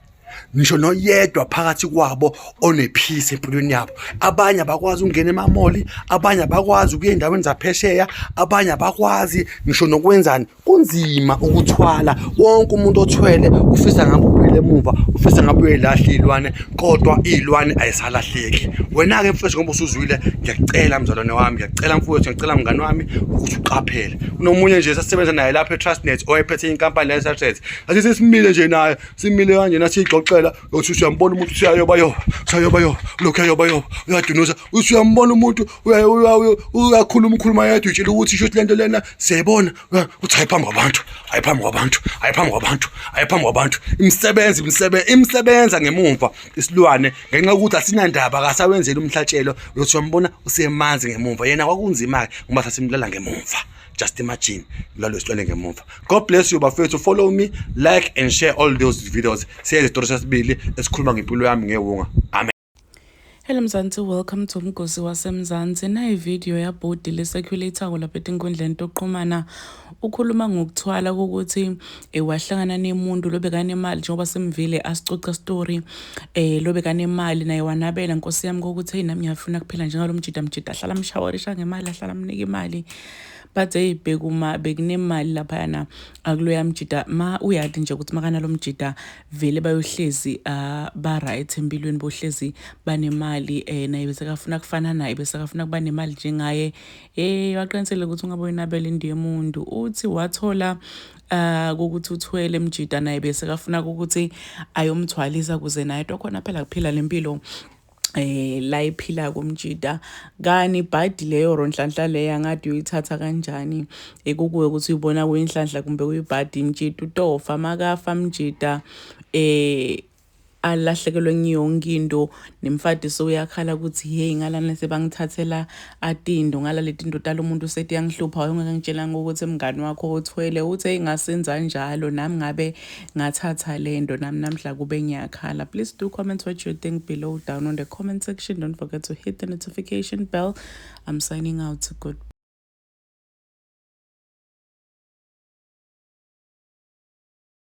Ngisho noyedwa phakathi kwabo onepeace empilweni yabo. Abanye abakwazi ukungena emamoli, abanye abakwazi ukuya endaweni zaphesheya, abanye abakwazi ngisho nokwenzani. Kunzima ukuthwala. Wonke umuntu othwele ufisa ngabe ubuyele emuva, ufisa ngabe uyelahla ilwane kodwa ilwane ayisalahleki. Wena ke mfethu ngoba usuzwile ngiyacela mzalwane wami, ngiyacela mfowethu, ngiyacela mngani wami ukuthi uqaphele. Kunomunye nje sasisebenza naye lapha eTrustnet oyephethe inkampani la eSatret. Asithi simile nje naye, simile kanje nathi ixoxela uthi usiyambona umuntu uyayoba lokho yayoba uyadunuza usiyambona umuntu uyakhuluma yedwa utshela ukuthi isho lento lena siyayibona uthi ayiphambi kwabantu imsebenza ngemumva isilwane ngenxa ukuthi asinandaba akasawenzela umhlatshelo uthi uyambona usemanzi ngemumva yena kwakunzima ngoba sasimlala ngemumva. Just imagine lalo silwane ngemumva. God bless you bafethu. Follow me, like and share all those videos. Siya izitori sesibili esikhuluma ngempilo yami ngewunga. Amen. Hello Mzansi, welcome to Mgosi waseMzansi. Na video yabhodi le-circulator lapha enkundleni yokuxhumana ukhuluma ngokuthwala ukuthi wahlangana nemuntu lobekanemali njengoba semvile asicoca story lobekanemali naye wanabela nkosi yami ukuthi hey nami ngiyafuna kuphela njengalo mjida ahlala amshawarisha ngemali ahlala amnika imali. But bekunemali lapha yana akuloya mjida ma uyadi nje ukuthi makana lo mjida vele bayohlezi ba right empilweni bohlezi banemali naye bese kafuna kufana naye bese kafuna kuba nemali njengaye waqinisele ukuthi ungabe uyinabela indiye umuntu uthi wathola kokuthi uthwele Mjida naye bese kafuna ukuthi ayomthwalisa kuze naye tokhona phela kuphila lempilo la iphila kumjida kani ibhadi leyo ronhlanhla leyo ngathi uyithatha kanjani ekukuwe ukuthi uyibona kuyinhlanhla kumbe uyibhadi Mjida utofa makafa Mjida alahlekelwe ngiyonke into nemfati uyakhala ukuthi hey ngalana sebangithathela atindo ngalaleti into tala umuntu sethi yangihlupha wayengangitshela ukuthi mngani wakho othwele uthe ingasenza njalo nami ngabe ngathatha lento nami namhla kube ngiyakhala. Please do comment what you think below down on the comment section. Don't forget to hit the notification bell. I'm signing out. Good.